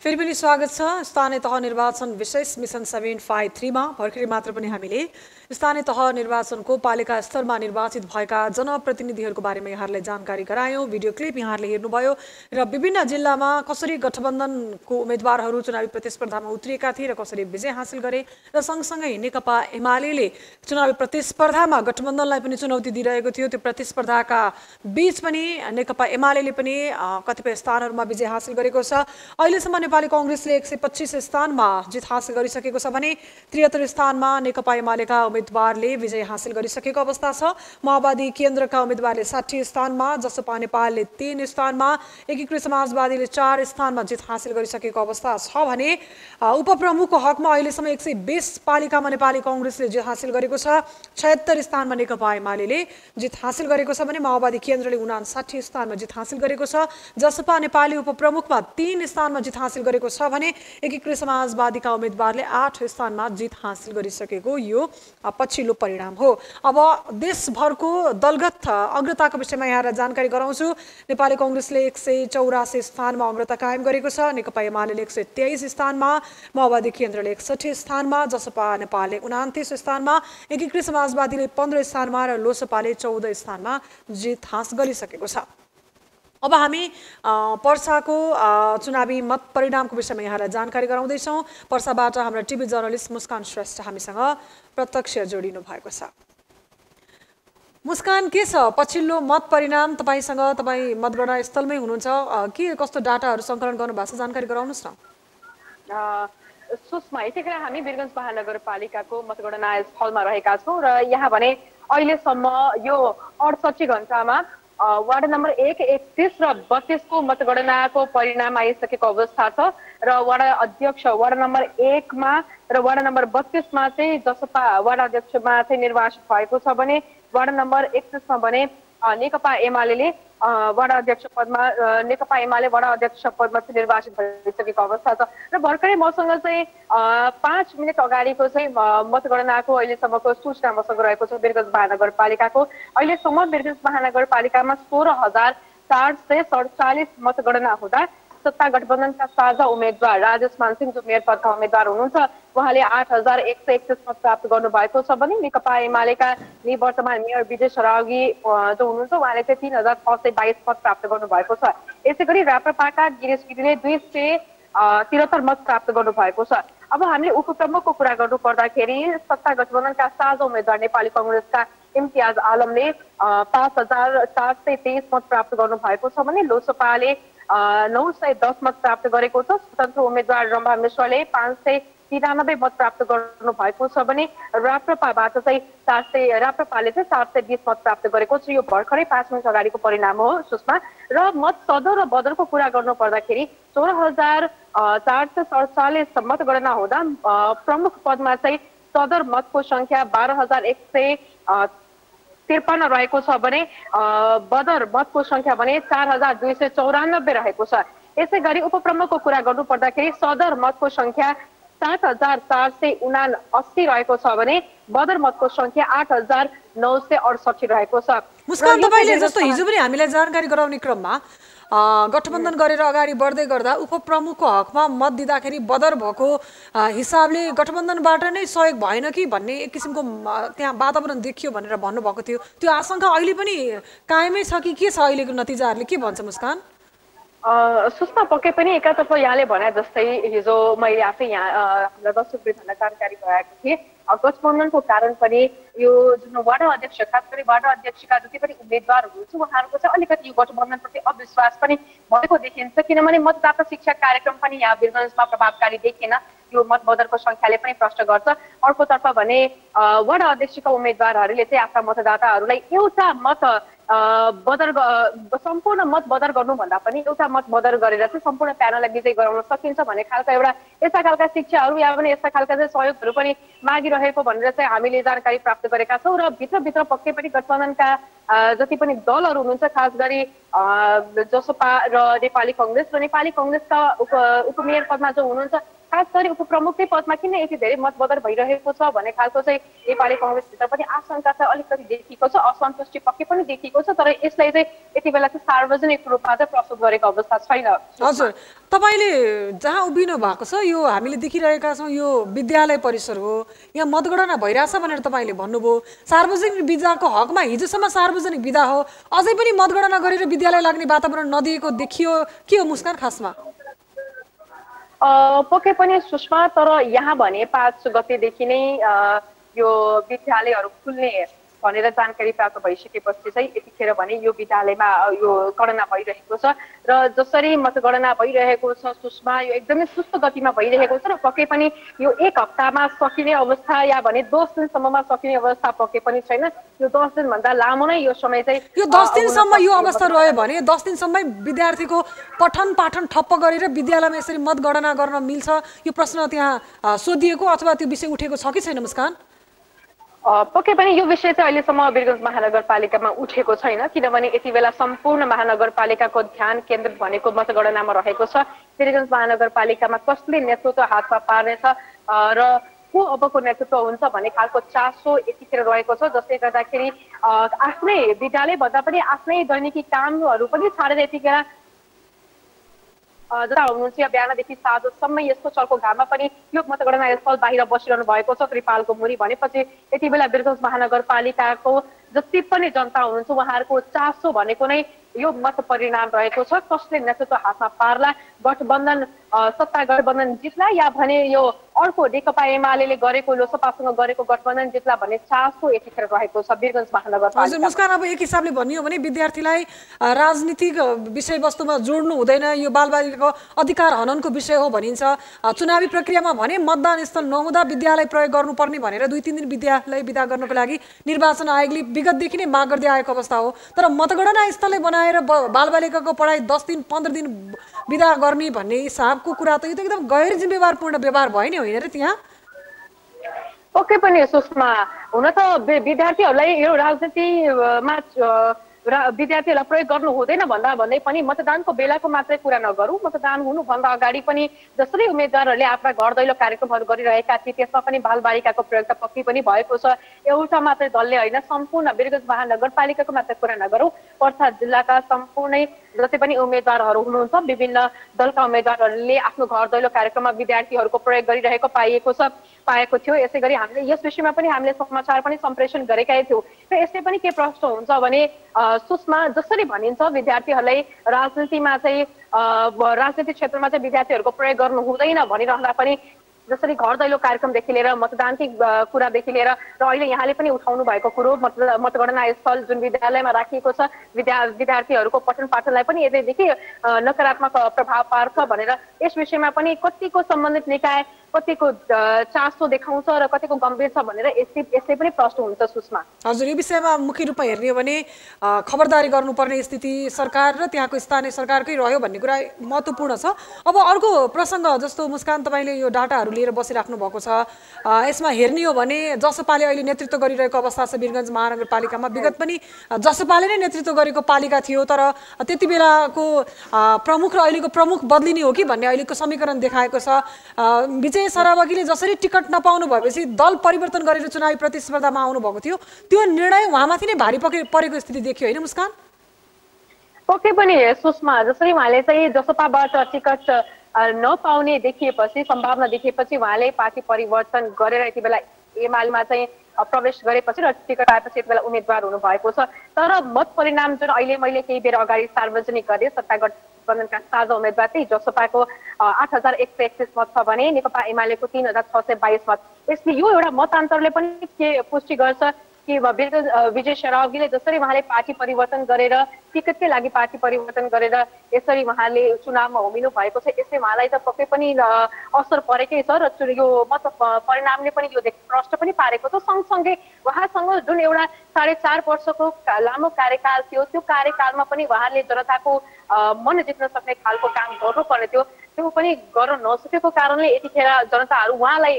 फेरि पनि स्वागत छ स्थानीय तह निर्वाचन विशेष मिसन 753 मा भर्खरै मात्र पनि हामीले स्थानीय तह निर्वाचनको पालिका स्तरमा निर्वाचित भएका जनप्रतिनिधिहरूको बारेमा यहाँहरूलाई जानकारी गरायौं। भिडियो क्लिप यहाँहरूले हेर्नुभयो र विभिन्न जिल्लामा कसरी गठबन्धनको उम्मेदवारहरू चुनावी प्रतिस्पर्धामा उत्रिएका थिए र कसरी विजय हासिल गरे र सँगसँगै नेकपा एमाले चुनावी प्रतिस्पर्धामा गठबन्धनलाई पनि चुनौती दिइरहेको थियो। त्यो प्रतिस्पर्धाका बीच पनि नेकपा एमाले पनि कतिपय स्थानहरूमा विजय हासिल गरेको छ। अहिलेसम्म नेपाली कांग्रेसले 125 स्थानमा जित हासिल गरिसकेको छ भने 73 स्थानमा नेकपा एमालेका उम्मेदवारले विजय हासिल गरिसकेको अवस्था छ। माओवादी केन्द्रका उम्मेदवारले 60 स्थानमा, जसपा नेपालले 3 स्थानमा, एकीकृत समाजवादीले 4 स्थानमा जित हासिल गरिसकेको अवस्था छ भने उपप्रमुखको हकमा अहिलेसम्म 120 पालिकामा नेपाली कांग्रेसले जित हासिल गरेको छ। 76 स्थानमा नेकपा एमाले जित हासिल गरेको छ भने माओवादी केन्द्रले 59 स्थानमा जित हासिल गरेको छ। जसपा नेपाली उपप्रमुखमा 3 स्थानमा जित हासिल गरेको छ भने एकीकृत समाजवादीका उम्मेदवारले 8 स्थानमा जित हासिल गरिसकेको यो पछिल्लो परिणाम हो। अब देशभरको दलगत अग्रताको विषयमा यहाँलाई जानकारी गराउँछु। नेपाली कांग्रेसले 184 स्थानमा अग्रता कायम गरेको छ। नेकपा एमाले 123 स्थानमा, माओवादी केन्द्रले 61 स्थानमा, जसपा नेपालले 29 स्थानमा, एकीकृत समाजवादीले 15 स्थानमा र लोसपाले 14 स्थानमा जित हासिल गरिसकेको छ। अब हामी पर्साको चुनावी मत परिणामको विषयमा यहाँलाई जानकारी गराउँदैछौँ। पर्साबाट हाम्रा टिभी जर्नलिस्ट मुस्कान श्रेष्ठ हामीसँग प्रत्यक्ष जोडिनु भएको छ। मुस्कान, के छ पछिल्लो मत परिणाम? तपाईसँग तपाईँ मतगणना स्थलमै हुनुहुन्छ, के कस्तो डाटाहरू सङ्कलन गर्नुभएको छ, जानकारी गराउनुहोस् न। सुषमा, यतिखेर हामी वीरगञ्ज महानगरपालिकाको मतगणना स्थलमा रहेका छौँ र यहाँ भने अहिलेसम्म यो 68 घण्टामा वार्ड नम्बर 1, 31 र 32 को मतगणनाको परिणाम आइसकेको अवस्था छ र वार्ड अध्यक्ष वार्ड नम्बर 1 मा र वार्ड नम्बर 32 मा चाहिँ जसपा वार्ड अध्यक्षमा चाहिँ निर्वाचित भएको छ भने वार्ड नम्बर 31 मा भने नेकपा एमाले वार्ड अध्यक्ष पदमा नेकपा एमाले वार्ड अध्यक्ष पदमा चाहिँ निर्वाचित भइसकेको अवस्था छ र भर्खरै मसँग चाहिँ 5 मिनट अगाडिको चाहिँ मतगणनाको अहिलेसम्मको सूचना मसँग रहेको छ। वीरगञ्ज महानगरपालिकाको अहिलेसम्म वीरगञ्ज महानगरपालिकामा 16,447 मतगणना हुँदा सत्ता गठबन्धनका साझा उम्मेदवार राजेश मानसिंह जो मेयर पदका उम्मेदवार हुनुहुन्छ उहाँले 8,131 मत प्राप्त गर्नुभएको छ भने नेकपा एमालेका निवर्तमान मेयर विजय सरावगी जो हुनुहुन्छ उहाँले चाहिँ 3,622 मत प्राप्त गर्नुभएको छ। यसै गरी राप्रपाका गिरीश गिरीले 273 मत प्राप्त गर्नुभएको छ। अब हामीले उपप्रमुखको कुरा गर्नु पर्दाखेरि सत्ता गठबन्धनका साझा उम्मेदवार नेपाली कांग्रेसका इम्तियाज आलमले 5,423 मत प्राप्त गर्नुभएको छ भने लोसपाले 910 मत प्राप्त गरेको छ। स्वतन्त्र उम्मेदवार रम्भा मिश्रले 593 मत प्राप्त गर्नु भएको छ भने राप्रपाबाट चाहिँ राप्रपाले चाहिँ 720 मत प्राप्त गरेको छ। यो भर्खरै 5 मिनट अगाडिको परिणाम हो सुषमा। र मत सदर र बदरको कुरा गर्नु पर्दाखेरि 16,447 मतगणना हुँदा प्रमुख पदमा चाहिँ सदर मतको संख्या 12,153 रहेको छ भने बदर मतको संख्या भने 4,294 रहेको छ। यसै गरी उपप्रमुखको कुरा गर्नु पर्दाखेरि सदर मतको संख्या 7,479 रहेको छ भने बदर मतको संख्या 8,968 रहेको छ। मुस्कान, तपाईले जस्तो हिजो पनि हामीलाई जानकारी गराउने क्रममा गठबन्धन गरेर अगाडि बढ्दै गर्दा उपप्रमुखको हकमा मत दिँदाखेरि बदर भएको हिसाबले गठबन्धनबाट नै सहयोग भएन कि भन्ने एक किसिमको त्यहाँ वातावरण देखियो भनेर भन्नुभएको थियो। त्यो आशंका अहिले पनि कायमै छ कि के छ? अहिलेको नतिजाहरूले के भन्छ मुस्कान? सुषमा, पक्कै पनि एकातर्फ यहाँले भने जस्तै हिजो मैले आफै यहाँ हामीलाई दर्शकवृन्दलाई जानकारी गराएको थिएँ। गठबन्धनको कारण पनि यो जुन वार्ड अध्यक्ष खास गरी वार्ड अध्यक्षका जति पनि उम्मेदवार हुनुहुन्छ उहाँहरूको चाहिँ अलिकति यो गठबन्धनप्रति अविश्वास पनि भएको देखिन्छ। किनभने मतदाता शिक्षा कार्यक्रम पनि यहाँ वीरगञ्जमा प्रभावकारी देखिएन। यो मत बदरको संख्याले पनि प्रश्न गर्छ। अर्कोतर्फ भने वार्ड अध्यक्षका उम्मेदवारहरूले चाहिँ आफ्ना मतदाताहरूलाई एउटा मत सम्पूर्ण मत बदर गर्नुभन्दा पनि एउटा मत बदर गरेर चाहिँ सम्पूर्ण प्यानललाई विजय गराउन सकिन्छ भन्ने खालका एउटा यस्ता खालका शिक्षाहरू या पनि यस्ता खालका चाहिँ सहयोगहरू पनि मागिरहेको भनेर चाहिँ हामीले जानकारी प्राप्त गरेका छौँ। र भित्रभित्र पक्कै पनि गठबन्धनका जति पनि दलहरू हुनुहुन्छ खास गरी जसपा र नेपाली कांग्रेसका उपमेयर पदमा जो हुनुहुन्छ खास गरी उपप्रमुखकै पदमा किन यति धेरै मतबदल भइरहेको छ भन्ने खालको चाहिँ नेपाली कङ्ग्रेसभित्र पनि आशंका चाहिँ अलिकति देखिएको छ, असन्तुष्टि पक्कै पनि देखिएको छ। तर यसलाई चाहिँ यति बेला चाहिँ सार्वजनिक रूपमा चाहिँ प्रस्तुत गरेको अवस्था छैन। हजुर, तपाईँले जहाँ उभिनु भएको छ यो हामीले देखिरहेका छौँ, यो विद्यालय परिसर हो, यहाँ मतगणना भइरहेछ भनेर तपाईँले भन्नुभयो। सार्वजनिक विधाको हकमा हिजोसम्म सार्वजनिक विधा हो, अझै पनि मतगणना गरेर विद्यालय लाग्ने वातावरण नदिएको देखियो। के हो मुस्कान खासमा? पक्कै पनि सुषमा, तर यहाँ भने 5 गतेदेखि नै यो विद्यालयहरू खुल्ने भनेर जानकारी प्राप्त भइसकेपछि चाहिँ यतिखेर भने यो विद्यालयमा यो गणना भइरहेको छ र जसरी मतगणना भइरहेको छ सुषमा, यो एकदमै सुस्त गतिमा भइरहेको छ र पक्कै पनि यो 1 हप्तामा सकिने अवस्था या भने 10 दिनसम्ममा सकिने अवस्था पक्कै पनि छैन। यो 10 दिनभन्दा लामो नै यो समय चाहिँ यो 10 दिनसम्म यो अवस्था रह्यो भने 10 दिनसम्मै विद्यार्थीको पठन पाठन ठप्प गरेर विद्यालयमा यसरी मतगणना गर्न मिल्छ? यो प्रश्न त्यहाँ सोधिएको अथवा त्यो विषय उठेको छ कि छैन मुस्कान? पक्कै पनि यो विषय चाहिँ अहिलेसम्म वीरगञ्ज महानगरपालिकामा उठेको छैन, किनभने यति बेला सम्पूर्ण महानगरपालिकाको ध्यान केन्द्रित भनेको मतगणनामा रहेको छ। वीरगञ्ज महानगरपालिकामा कसले नेतृत्व हातमा पार्नेछ र को अबको नेतृत्व हुन्छ भन्ने खालको चासो यतिखेर रहेको छ, जसले गर्दाखेरि आफ्नै विद्यालय भन्दा पनि आफ्नै दैनिकी कामहरू पनि छाडेर यतिखेर जता हुनुहुन्छ या बिहानदेखि साँझसम्म यस्तो चर्को घाममा पनि यो मतगणना स्थल बाहिर बसिरहनु भएको छ त्रिपालको मुरी। भनेपछि यति बेला वीरगञ्ज महानगरपालिकाको जति पनि जनता हुनुहुन्छ उहाँहरूको चासो भनेको नै यो मत परिणाम रहेको छ। कसले नेतृत्व हातमा पार्ला, गठबन्धन सत्ता गठबन्धन जित्ला या भने यो अर्को नेकपा एमाले गरेको लोसपासँग गरेको गठबन्धन जित्ला भन्ने चासो यतिखेर रहेको छ वीरगञ्ज महानगरपालिका। हजुर मुस्कान, अब एक हिसाबले भनियो भने विद्यार्थीलाई राजनीतिक विषयवस्तुमा जोड्नु हुँदैन, यो बालबालिकाको अधिकार हननको विषय हो भनिन्छ। चुनावी प्रक्रियामा भने मतदान स्थल नहुँदा विद्यालय प्रयोग गर्नुपर्ने भनेर 2-3 दिन विद्यालय विदा गर्नको लागि निर्वाचन आयोगले विगतदेखि नै माग गर्दै आएको अवस्था हो। तर मतगणना स्थलले बनाएर बालबालिकाको पढाइ 10 दिन 15 दिन विदा गर्ने भन्ने हिसाबको कुरा त यो त एकदम गैर जिम्मेवारपूर्ण व्यवहार भयो नि, होइन र? त्यहाँ पक्कै पनि सुषमा, हुन त विद्यार्थीहरूलाई यो राजनीतिमा विद्यार्थीहरूलाई प्रयोग गर्नु हुँदैन भन्दा भन्दै पनि मतदानको बेलाको मात्रै कुरा नगरौँ, मतदान हुनुभन्दा अगाडि पनि जसरी उम्मेदवारहरूले आफ्ना घर दैलो कार्यक्रमहरू गरिरहेका थिए त्यसमा पनि बालबालिकाको प्रयोग त पक्कै पनि भएको छ। एउटा मात्रै दलले होइन, सम्पूर्ण वीरगञ्ज महानगरपालिकाको मात्रै कुरा नगरौँ, पर्सा जिल्लाका सम्पूर्णै जति पनि उम्मेदवारहरू हुनुहुन्छ विभिन्न दलका उम्मेदवारहरूले आफ्नो घर दैलो कार्यक्रममा विद्यार्थीहरूको प्रयोग गरिरहेको पाएको थियो। यसै गरी हामीले यस विषयमा पनि हामीले समाचार पनि सम्प्रेषण गरेकै थियौँ र यसले पनि के प्रश्न हुन्छ भने सुषमा, जसरी भनिन्छ विद्यार्थीहरूलाई राजनीतिमा चाहिँ राजनीतिक क्षेत्रमा चाहिँ विद्यार्थीहरूको प्रयोग गर्नु हुँदैन भनिरहँदा पनि जसरी घर दैलो कार्यक्रमदेखि लिएर मतदानकै कुरादेखि लिएर र अहिले यहाँले पनि उठाउनु भएको कुरो मतगणना स्थल जुन विद्यालयमा राखिएको छ विद्यार्थीहरूको पठन पाठनलाई पनि यतिदेखि नकारात्मक प्रभाव पार्छ भनेर यस विषयमा पनि कतिको सम्बन्धित निकाय कतिको चासो देखाउँछ र कतिको गम्भीर छ भनेर यसै पनि प्रश्न हुन्छ सुषमा। हजुर, यो विषयमा मुख्य रूपमा हेर्ने हो भने खबरदारी गर्नुपर्ने स्थिति सरकार र त्यहाँको स्थानीय सरकारकै रह्यो भन्ने कुरा महत्त्वपूर्ण छ। अब अर्को प्रसङ्ग जस्तो मुस्कान तपाईँले यो डाटाहरू लिएर बसिराख्नु भएको छ, यसमा हेर्ने हो भने जसपाले अहिले नेतृत्व गरिरहेको अवस्था छ वीरगञ्ज महानगरपालिकामा। विगत पनि जसपाले नै नेतृत्व गरेको पालिका थियो, तर त्यति बेलाको प्रमुख र अहिलेको प्रमुख बदलिने हो कि भन्ने अहिलेको समीकरण देखाएको छ। विजय सरावगीले जसरी टिकट नपाउनु भएपछि दल परिवर्तन गरेर चुनावी प्रतिस्पर्धामा आउनुभएको थियो, त्यो निर्णय उहाँमाथि नै भारी परेको स्थिति देखियो, होइन मुस्कान? पक्कै पनि सुषमा, जसरी उहाँले चाहिँ जसपाबाट टिकट नपाउने देखिएपछि, सम्भावना देखिएपछि उहाँले पार्टी परिवर्तन गरेर यति बेला एमालेमा चाहिँ प्रवेश गरेपछि र टिकट आएपछि यति बेला उम्मेदवार हुनुभएको छ। तर मत परिणाम जुन अहिले मैले केही बेर अगाडि सार्वजनिक गरेँ, सत्ता गठबन्धनका साझा उम्मेदवार चाहिँ जसपाको 8131 मत छ भने नेकपा एमालेको 3622 मत। यसले यो एउटा मतान्तरले पनि के पुष्टि गर्छ कि विजय सरावगीले जसरी उहाँले पार्टी परिवर्तन गरेर टिकटकै लागि पार्टी परिवर्तन गरेर यसरी उहाँले चुनावमा उभिनु भएको छ, यसले उहाँलाई त पक्कै पनि असर परेकै छ र यो मत परिणामले पनि यो प्रश्न पनि पारेको छ। सँगसँगै उहाँसँग जुन एउटा 4.5 वर्षको लामो कार्यकाल थियो, त्यो कार्यकालमा पनि उहाँले जनताको मन जित्न सक्ने खालको काम गर्नुपर्ने थियो, त्यो पनि गर्न नसकेको कारणले यतिखेर जनताहरू उहाँलाई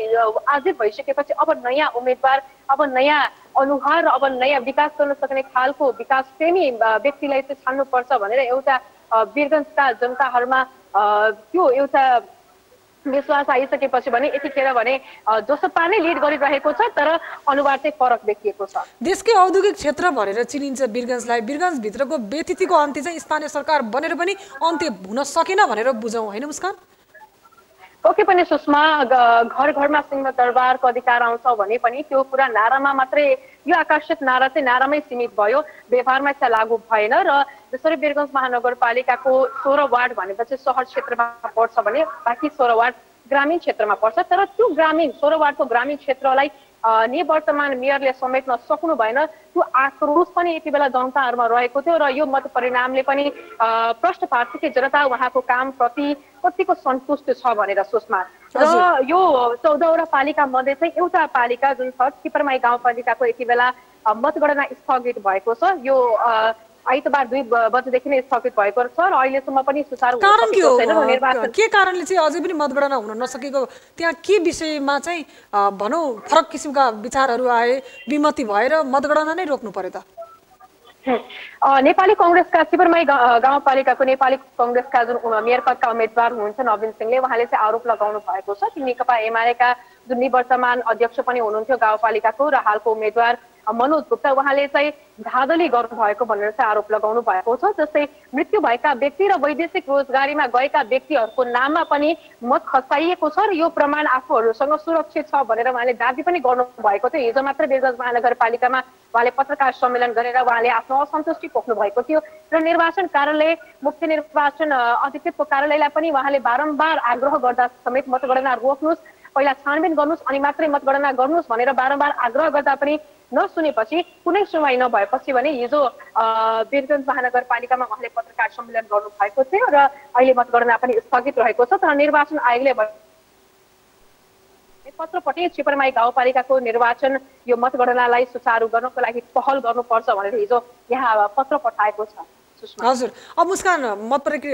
आजिर भइसकेपछि अब नयाँ उम्मेदवार, अब नयाँ अनुहार, अब नयाँ विकास गर्न सक्ने खालको विकास प्रेमी व्यक्तिलाई चाहिँ छान्नुपर्छ भनेर एउटा वीरगञ्जका जनताहरूमा त्यो एउटा विश्वास आइसकेपछि भने यतिखेर भने जोसपा नै लिड गरिरहेको छ, तर अनुहार चाहिँ फरक देखिएको छ। देशकै औद्योगिक क्षेत्र भनेर चिनिन्छ वीरगञ्जलाई। वीरगञ्जभित्रको व्यथितिको अन्त्य चाहिँ स्थानीय सरकार बनेर पनि अन्त्य हुन सकेन भनेर बुझौँ, होइन मुस्कान? पक्कै पनि सुषमा, घर घरमा सिंहदरबारको अधिकार आउँछ भने पनि त्यो कुरा नारामा मात्रै, यो आकर्षित नारा चाहिँ नारामै सीमित भयो, व्यवहारमा चाहिँ लागू भएन। र जसरी वीरगञ्ज महानगरपालिकाको 16 वार्ड भनेपछि सहर क्षेत्रमा पर्छ भने बाँकी 16 वार्ड ग्रामीण क्षेत्रमा पर्छ, तर त्यो ग्रामीण 16 वार्डको ग्रामीण क्षेत्रलाई निवर्तमान मेयरले समेट्न सक्नु भएन। त्यो आक्रोश पनि यति बेला जनताहरूमा रहेको थियो र यो मत परिणामले पनि प्रष्ट पार्छ कि जनता उहाँको कामप्रति कतिको सन्तुष्ट छ भनेर सुषमा। र यो 14वटा पालिका मध्ये चाहिँ एउटा पालिका जुन छ टिपरमाई गाउँपालिकाको यति बेला मतगणना स्थगित भएको छ। यो आइतबार 2 बजेदेखि नै स्थगित भएको छ र अहिलेसम्म पनि सुचारू कारण के हो? के कारणले चाहिँ अझै पनि मतगणना हुन नसकेको? त्यहाँ के विषयमा चाहिँ भनौँ फरक किसिमका विचारहरू आए, विमति भएर मतगणना नै रोक्नु पर्यो त? नेपाली कांग्रेसका टिपरमाई गाउँपालिकाको नेपाली कांग्रेसका जुन मेयर पदका उम्मेदवार हुनुहुन्छ नवीन सिंहले, उहाँले चाहिँ आरोप लगाउनु भएको छ कि नेकपा एमालेका जुन निवर्तमान अध्यक्ष पनि हुनुहुन्थ्यो गाउँपालिकाको र हालको उम्मेदवार मनोज गुप्ता, उहाँले चाहिँ धाँधली गर्नुभएको भनेर चाहिँ आरोप लगाउनु भएको छ। जस्तै मृत्यु भएका व्यक्ति र वैदेशिक रोजगारीमा गएका व्यक्तिहरूको नाममा पनि मत खसाइएको छ र यो प्रमाण आफूहरूसँग सुरक्षित छ भनेर उहाँले दाबी पनि गर्नुभएको थियो। हिजो मात्र वीरगञ्ज महानगरपालिकामा उहाँले पत्रकार सम्मेलन गरेर उहाँले आफ्नो असन्तुष्टि पोख्नु भएको थियो र निर्वाचन कार्यालय, मुख्य निर्वाचन अधिकृतको कार्यालयलाई पनि उहाँले बारम्बार आग्रह गर्दा समेत मतगणना रोक्नुहोस्, पहिला छानबिन गर्नुहोस् अनि मात्रै मतगणना गर्नुहोस् भनेर बारम्बार आग्रह गर्दा पनि नसुनेपछि, कुनै सुनवाई नभएपछि भने हिजो वीरगञ्ज महानगरपालिकामा उहाँले पत्रकार सम्मेलन गर्नु भएको थियो र अहिले मतगणना पनि स्थगित रहेको छ। तर निर्वाचन आयोगले पत्रपट्टि टिपरमाई गाउँपालिकाको निर्वाचन यो मतगणनालाई सुचारू गर्नको लागि पहल गर्नुपर्छ भनेर हिजो यहाँ पत्र पठाएको छ। हजुर, अब मुस्कान,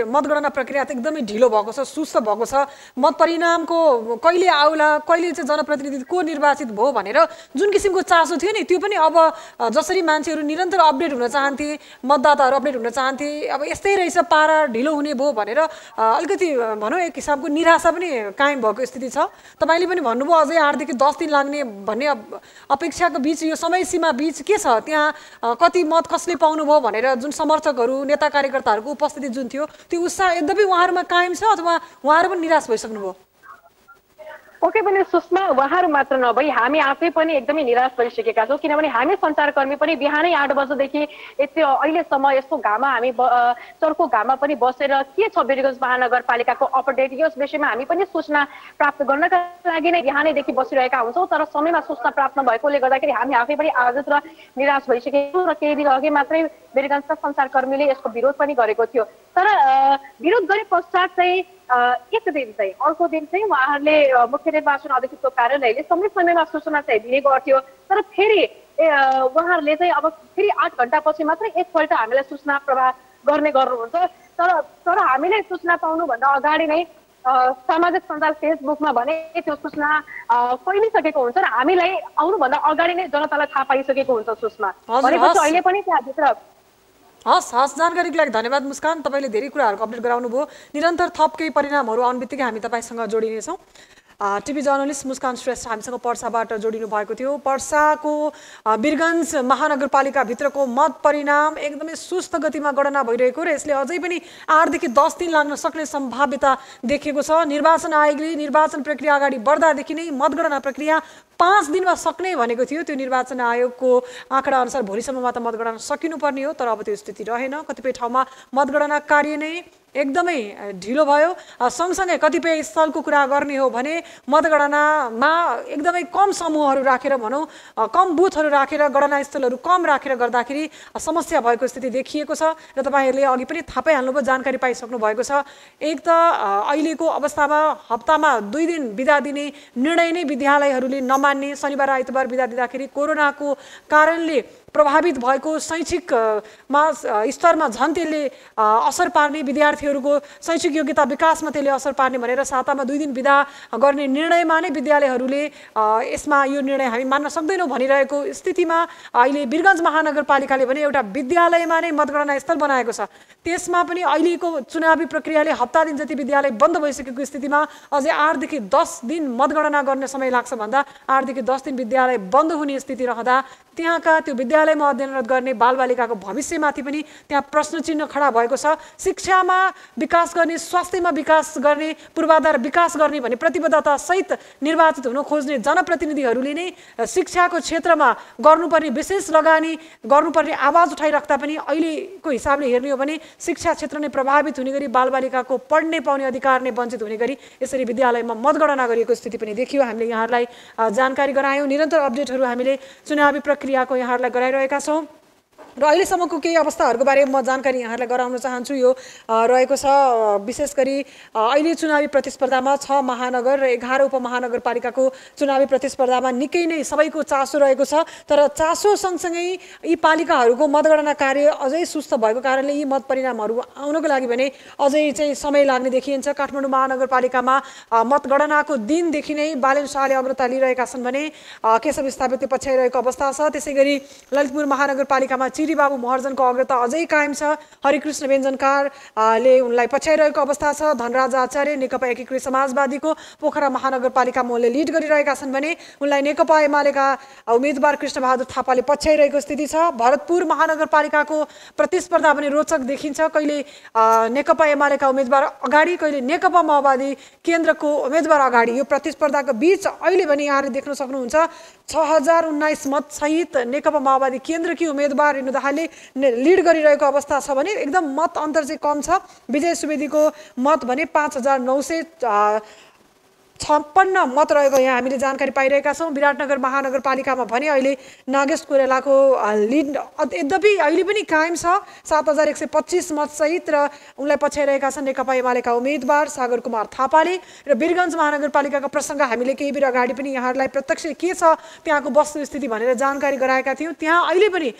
मतगणना प्रक्रिया त एकदमै ढिलो भएको छ, सुस्त भएको छ। मत परिणामको कहिले आउला, कहिले चाहिँ जनप्रतिनिधि को निर्वाचित भयो भनेर जुन किसिमको चासो थियो नि, त्यो पनि अब जसरी मान्छेहरू निरन्तर अपडेट हुन चाहन्थे, मतदाताहरू अपडेट हुन चाहन्थे, अब यस्तै रहेछ पारा ढिलो हुने भयो भनेर अलिकति भनौँ एक हिसाबको निराशा पनि कायम भएको स्थिति छ। तपाईँले पनि भन्नुभयो अझै 8 देखि 10 दिन लाग्ने भन्ने अपेक्षाको बिच, यो समय सीमा बिच के छ? त्यहाँ कति मत कसले पाउनुभयो भनेर जुन समर्थकहरू, नेता कार्यकर्ताहरूको उपस्थिति जुन थियो, त्यो उत्साह यद्यपि उहाँहरूमा कायम छ अथवा उहाँहरू पनि निराश भइसक्नुभयो? पक्कै पनि सुषमा, उहाँहरू मात्र नभई हामी आफै पनि एकदमै निराश भइसकेका छौँ, किनभने हामी सञ्चारकर्मी पनि बिहानै 8 बजेदेखि यति अहिलेसम्म यस्तो घाममा हामी चर्को घाममा पनि बसेर के छ वीरगञ्ज महानगरपालिकाको अपडेट, यस विषयमा हामी पनि सूचना प्राप्त गर्नका लागि नै बिहानैदेखि बसिरहेका हुन्छौँ। तर समयमा सूचना प्राप्त नभएकोले गर्दाखेरि हामी आफै पनि आगत र निराश भइसकेका छौँ र केही दिन अघि मात्रै वीरगञ्जका सञ्चारकर्मीले यसको विरोध पनि गरेको थियो। तर विरोध गरे पश्चात चाहिँ एक दिन चाहिँ अर्को दिन चाहिँ उहाँहरूले मुख्य निर्वाचन अधिकृतको कार्यालयले समयमा सूचना चाहिँ दिने गर्थ्यो, तर फेरि उहाँहरूले चाहिँ अब फेरि 8 घण्टापछि मात्रै एकपल्ट हामीलाई सूचना प्रवाह गर्ने गर्नुहुन्छ। तर हामीले सूचना पाउनुभन्दा अगाडि नै सामाजिक सञ्जाल फेसबुकमा भने त्यो सूचना फैलिसकेको हुन्छ र हामीलाई आउनुभन्दा अगाडि नै जनतालाई थाहा पाइसकेको हुन्छ सूचना। भनेपछि अहिले पनि त्यहाँभित्र हस्, जानकारीको लागि धन्यवाद मुस्कान। तपाईँले धेरै कुराहरूको अपडेट गराउनुभयो। निरन्तर थप केही परिणामहरू आउने बित्तिकै हामी तपाईँसँग जोडिनेछौँ। टिभी जर्नलिस्ट मुस्कान श्रेष्ठ हामीसँग पर्साबाट जोडिनु भएको थियो। पर्साको वीरगञ्ज महानगरपालिकाभित्रको मत परिणाम एकदमै सुस्त गतिमा गणना भइरहेको र यसले अझै पनि 8 देखि 10 दिन लाग्न सक्ने सम्भाव्यता देखिएको छ। निर्वाचन आयोगले निर्वाचन प्रक्रिया अगाडि बढ्दादेखि नै मतगणना प्रक्रिया 5 दिनमा सक्ने भनेको थियो। त्यो निर्वाचन आयोगको आँकडा अनुसार भोलिसम्ममा त मतगणना सकिनुपर्ने हो, तर अब त्यो स्थिति रहेन। कतिपय ठाउँमा मतगणना कार्य नै एकदमै ढिलो भयो। सँगसँगै कतिपय स्थलको कुरा गर्ने हो भने मतगणनामा एकदमै कम समूहहरू राखेर भनौँ, कम बुथहरू राखेर, गणना स्थलहरू कम राखेर गर्दाखेरि समस्या भएको स्थिति देखिएको छ र तपाईँहरूले अघि पनि थाहा पाइहाल्नुभयो, जानकारी पाइसक्नु भएको छ। एक त अहिलेको अवस्थामा हप्तामा 2 दिन बिदा दिने निर्णय नै विद्यालयहरूले नमान्ने, शनिबार आइतबार बिदा दिँदाखेरि कोरोनाको कारणले प्रभावित भएको शैक्षिकमा स्तरमा झन् त्यसले असर पार्ने, विद्यार्थीहरूको शैक्षिक योग्यता विकासमा त्यसले असर पार्ने भनेर सातामा 2 दिन बिदा गर्ने निर्णयमा नै विद्यालयहरूले यसमा यो निर्णय हामी मान्न सक्दैनौँ भनिरहेको स्थितिमा अहिले वीरगञ्ज महानगरपालिकाले भने एउटा विद्यालयमा नै मतगणना स्थल बनाएको छ। त्यसमा पनि अहिलेको चुनावी प्रक्रियाले हप्ता दिन जति विद्यालय बन्द भइसकेको स्थितिमा अझै 8 देखि 10 दिन मतगणना गर्ने समय लाग्छ भन्दा 8 देखि 10 दिन विद्यालय बन्द हुने स्थिति रहँदा त्यहाँका त्यो विद्यालयमा अध्ययनरत गर्ने बालबालिकाको भविष्यमाथि पनि त्यहाँ प्रश्न चिन्ह खडा भएको छ। शिक्षामा विकास गर्ने, स्वास्थ्यमा विकास गर्ने, पूर्वाधार विकास गर्ने भन्ने प्रतिबद्धता सहित निर्वाचित हुन खोज्ने जनप्रतिनिधिहरूले नै शिक्षाको क्षेत्रमा गर्नुपर्ने विशेष लगानी गर्नुपर्ने आवाज उठाइराख्दा पनि अहिलेको हिसाबले हेर्ने हो भने शिक्षा क्षेत्र नै प्रभावित हुने गरी बालबालिकाको पढ्ने पाउने अधिकार नै वञ्चित हुने गरी यसरी विद्यालयमा मतगणना गरिएको स्थिति पनि देखियो। हामीले यहाँहरूलाई जानकारी गरायौँ। निरन्तर अपडेटहरू हामीले चुनावी प्रक्रियाको यहाँहरूलाई गराइरहेका छौँ र अहिलेसम्मको केही अवस्थाहरूको बारेमा म जानकारी यहाँहरूलाई गराउन चाहन्छु। यो रहेको छ विशेष गरी अहिले चुनावी प्रतिस्पर्धामा 6 महानगर र 11 उपमहानगरपालिकाको चुनावी प्रतिस्पर्धामा निकै नै सबैको चासो रहेको छ। तर चासो सँगसँगै यी पालिकाहरूको मतगणना कार्य अझै सुस्त भएको कारणले यी मत परिणामहरू आउनको लागि भने अझै चाहिँ समय लाग्ने देखिन्छ। काठमाडौँ महानगरपालिकामा मतगणनाको दिनदेखि नै बालेन शाहले अग्रता लिइरहेका छन् भने केशव स्थापितले पछ्याइरहेको अवस्था छ। त्यसै गरी ललितपुर महानगरपालिकामा चिरीबाबु महर्जनको अग्रता अझै कायम छ। हरिकृष्ण व्यञ्जनकारले उनलाई पछ्याइरहेको अवस्था छ। धनराज आचार्य नेकपा एकीकृत समाजवादीको पोखरा महानगरपालिकामा उनले लिड गरिरहेका छन् भने उनलाई नेकपा एमालेका उम्मेदवार कृष्णबहादुर थापाले पछ्याइरहेको स्थिति छ। भरतपुर महानगरपालिकाको प्रतिस्पर्धा पनि रोचक देखिन्छ। कहिले नेकपा एमालेका उम्मेदवार अगाडि, कहिले नेकपा माओवादी केन्द्रको उम्मेदवार अगाडि। यो प्रतिस्पर्धाको बीच अहिले पनि यहाँले देख्न सक्नुहुन्छ 6019 मत सहित नेकपा माओवादी केन्द्रकी उम्मेदवार रेणु दाहालले लिड गरिरहेको अवस्था छ भने एकदम मत अन्तर चाहिँ कम छ। विजय सुवेदीको मत भने 5956 मत रहेको यहाँ हामीले जानकारी पाइरहेका छौँ। विराटनगर महानगरपालिकामा भने अहिले नागेश कोइरालाको लिड यद्यपि अहिले पनि कायम छ 7125 मत सहित र उनलाई पछ्याइरहेका छन् नेकपा एमालेका उम्मेदवार सागर कुमार थापाले। र वीरगञ्ज महानगरपालिकाको प्रसङ्ग हामीले केही बेर अगाडि पनि यहाँहरूलाई प्रत्यक्ष के छ त्यहाँको वस्तुस्थिति भनेर जानकारी गराएका थियौँ। त्यहाँ अहिले पनि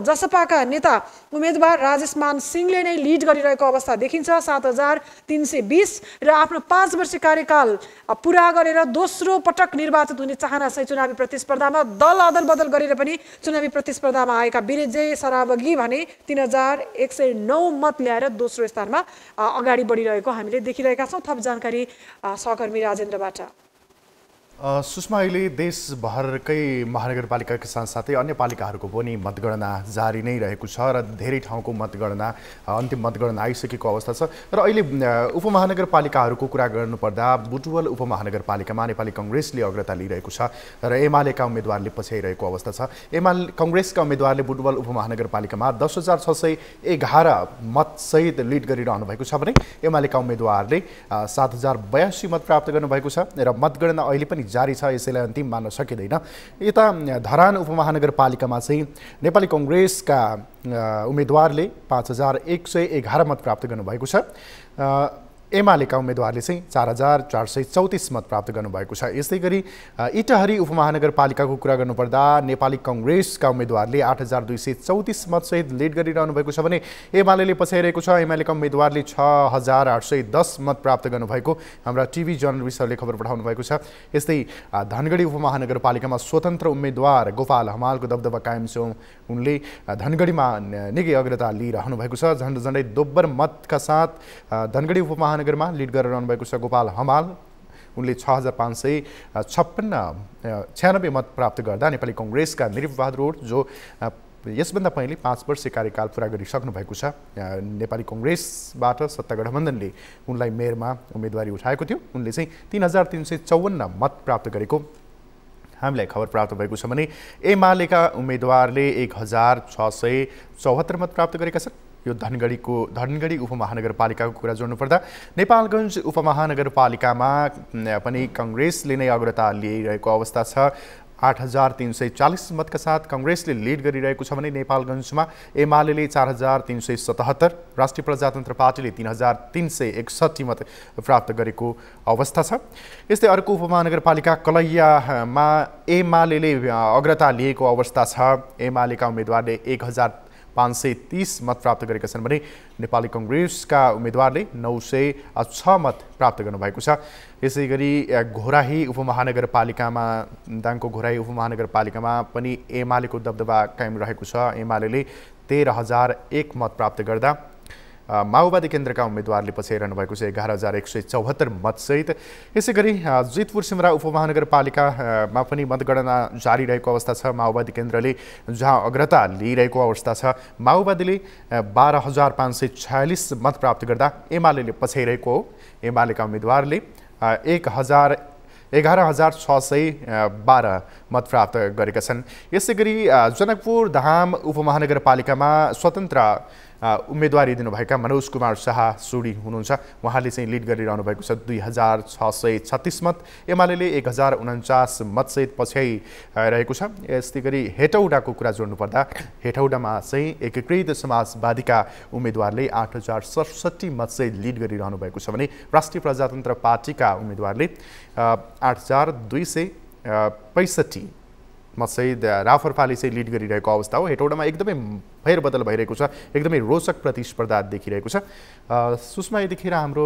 जसपाका नेता उम्मेदवार राजेश मान सिंहले नै लिड गरिरहेको अवस्था देखिन्छ 7320 र आफ्नो 5 वर्ष कार्यकाल पूरा गरेर दोस्रो पटक निर्वाचित हुने चाहना चाहिँ चुनावी प्रतिस्पर्धामा दल अदल बदल गरेर पनि चुनावी प्रतिस्पर्धामा आएका विजय सरावगी भने 3109 मत ल्याएर दोस्रो स्थानमा अगाडि बढिरहेको हामीले देखिरहेका छौँ। थप जानकारी सहकर्मी राजेन्द्रबाट। सुषमा, अहिले देशभरकै महानगरपालिकाका साथसाथै अन्य पालिकाहरूको पनि मतगणना जारी नै रहेको छ र धेरै ठाउँको मतगणना अन्तिम मतगणना आइसकेको अवस्था छ। र अहिले उपमहानगरपालिकाहरूको कुरा गर्नुपर्दा बुटवल उपमहानगरपालिकामा नेपाली कङ्ग्रेसले अग्रता लिइरहेको छ र एमालेका उम्मेदवारले पछ्याइरहेको अवस्था छ। कङ्ग्रेसका उम्मेदवारले बुटवल उपमहानगरपालिकामा 10611 मतसहित लिड गरिरहनु भएको छ भने एमालेका उम्मेदवारले 7082 मत प्राप्त गर्नुभएको छ र मतगणना अहिले पनि जारी छ, यसैलाई अन्तिम मान्न सकिँदैन। यता धरान उपमहानगरपालिकामा चाहिँ नेपाली कङ्ग्रेसका उम्मेदवारले 5111 मत प्राप्त गर्नुभएको छ। एमालेका उम्मेदवारले चाहिँ 4434 मत प्राप्त गर्नुभएको छ। यस्तै गरी इटहरी उपमहानगरपालिकाको कुरा गर्नुपर्दा नेपाली कङ्ग्रेसका उम्मेदवारले 8234 मतसहित लिड गरिरहनु भएको छ भने एमाले पछ्याइरहेको छ। एमालेका उम्मेदवारले 6810 मत प्राप्त गर्नुभएको हाम्रा टिभी जर्नलिस्टहरूले खबर पठाउनु भएको छ। यस्तै धनगढी उपमहानगरपालिकामा स्वतन्त्र उम्मेदवार गोपाल हमालको दबदबा कायम छ। उनले धनगढीमा निकै अग्रता लिइरहनु भएको छ। झन्डै दोब्बर मतका साथ धनगढी उपमहानगरमा लिड गरिरहनु भएको छ गोपाल हमाल। उनले 6556 मत प्राप्त गर्दा नेपाली कङ्ग्रेसका नृपबहादुर जो यसभन्दा पहिले 5 वर्ष कार्यकाल पुरा गरिसक्नु भएको छ। नेपाली कङ्ग्रेसबाट सत्ता गठबन्धनले उनलाई मेयरमा उम्मेदवारी उठाएको थियो। उनले चाहिँ 3354 मत प्राप्त गरेको हामीलाई खबर प्राप्त भएको छ भने एमालेका उम्मेदवारले 1674 मत प्राप्त गरेका छन्। यो धनगढी उपमहानगरपालिकाको कुरा जोड्नुपर्दा नेपालगञ्ज उपमहानगरपालिकामा पनि कङ्ग्रेसले नै अग्रता लिइरहेको अवस्था छ। 8340 मतका साथ कांग्रेसले लिड गरिरहेको छ भने नेपालगञ्जमा एमाले 4377, राष्ट्रिय प्रजातन्त्र पार्टीले 3361 मत प्राप्त गरेको अवस्था छ। यस्तै अर्को उपमहानगरपालिका कलैयामा एमाले अग्रता लिएको अवस्था छ। एमालेका उम्मेदवारले 1530 मत प्राप्त गरेका छन् भने नेपाली कांग्रेसका उम्मेदवारले 906 मत प्राप्त गर्नुभएको छ। यसै गरी घोराही उपमहानगरपालिकामा दाङको घोराही उपमहानगरपालिकामा पनि एमालेको दबदबा कायम रहेको छ। एमाले 13001 मत प्राप्त गर्दा माओवादी केन्द्रका उम्मेदवारले पछ्याइरहनु भएको छ 11174 मतसहित। यसै गरी जितपुर सिमरा उपमहानगरपालिकामा पनि मतगणना जारी रहेको अवस्था छ। माओवादी केन्द्रले जहाँ अग्रता लिइरहेको अवस्था छ। माओवादीले 12546 मत प्राप्त गर्दा एमाले पछ्याइरहेको हो। एमालेका उम्मेदवारले 11612 मत प्राप्त गरेका छन्। यसै गरी जनकपुर धाम उपमहानगरपालिकामा स्वतन्त्र उम्मेदवारी दिनुभएका मनोज कुमार शाह सुडी हुनुहुन्छ। उहाँले चाहिँ लिड गरिरहनु भएको छ 2636 मत। एमाले 1049 मतसहित पछ्याइरहेको छ। यस्तै गरी हेटौडाको कुरा जोड्नुपर्दा हेटौडामा चाहिँ एकीकृत समाजवादीका उम्मेदवारले 8067 मतसहित लिड गरिरहनु भएको छ भने राष्ट्रिय प्रजातन्त्र पार्टीका उम्मेदवारले 8265 मतसहित राफरपाले चाहिँ लिड गरिरहेको अवस्था हो। हेटौडामा एकदमै फेरबदल भइरहेको छ। एकदमै रोचक प्रतिस्पर्धा देखिरहेको छ। सुषमा, यतिखेर हाम्रो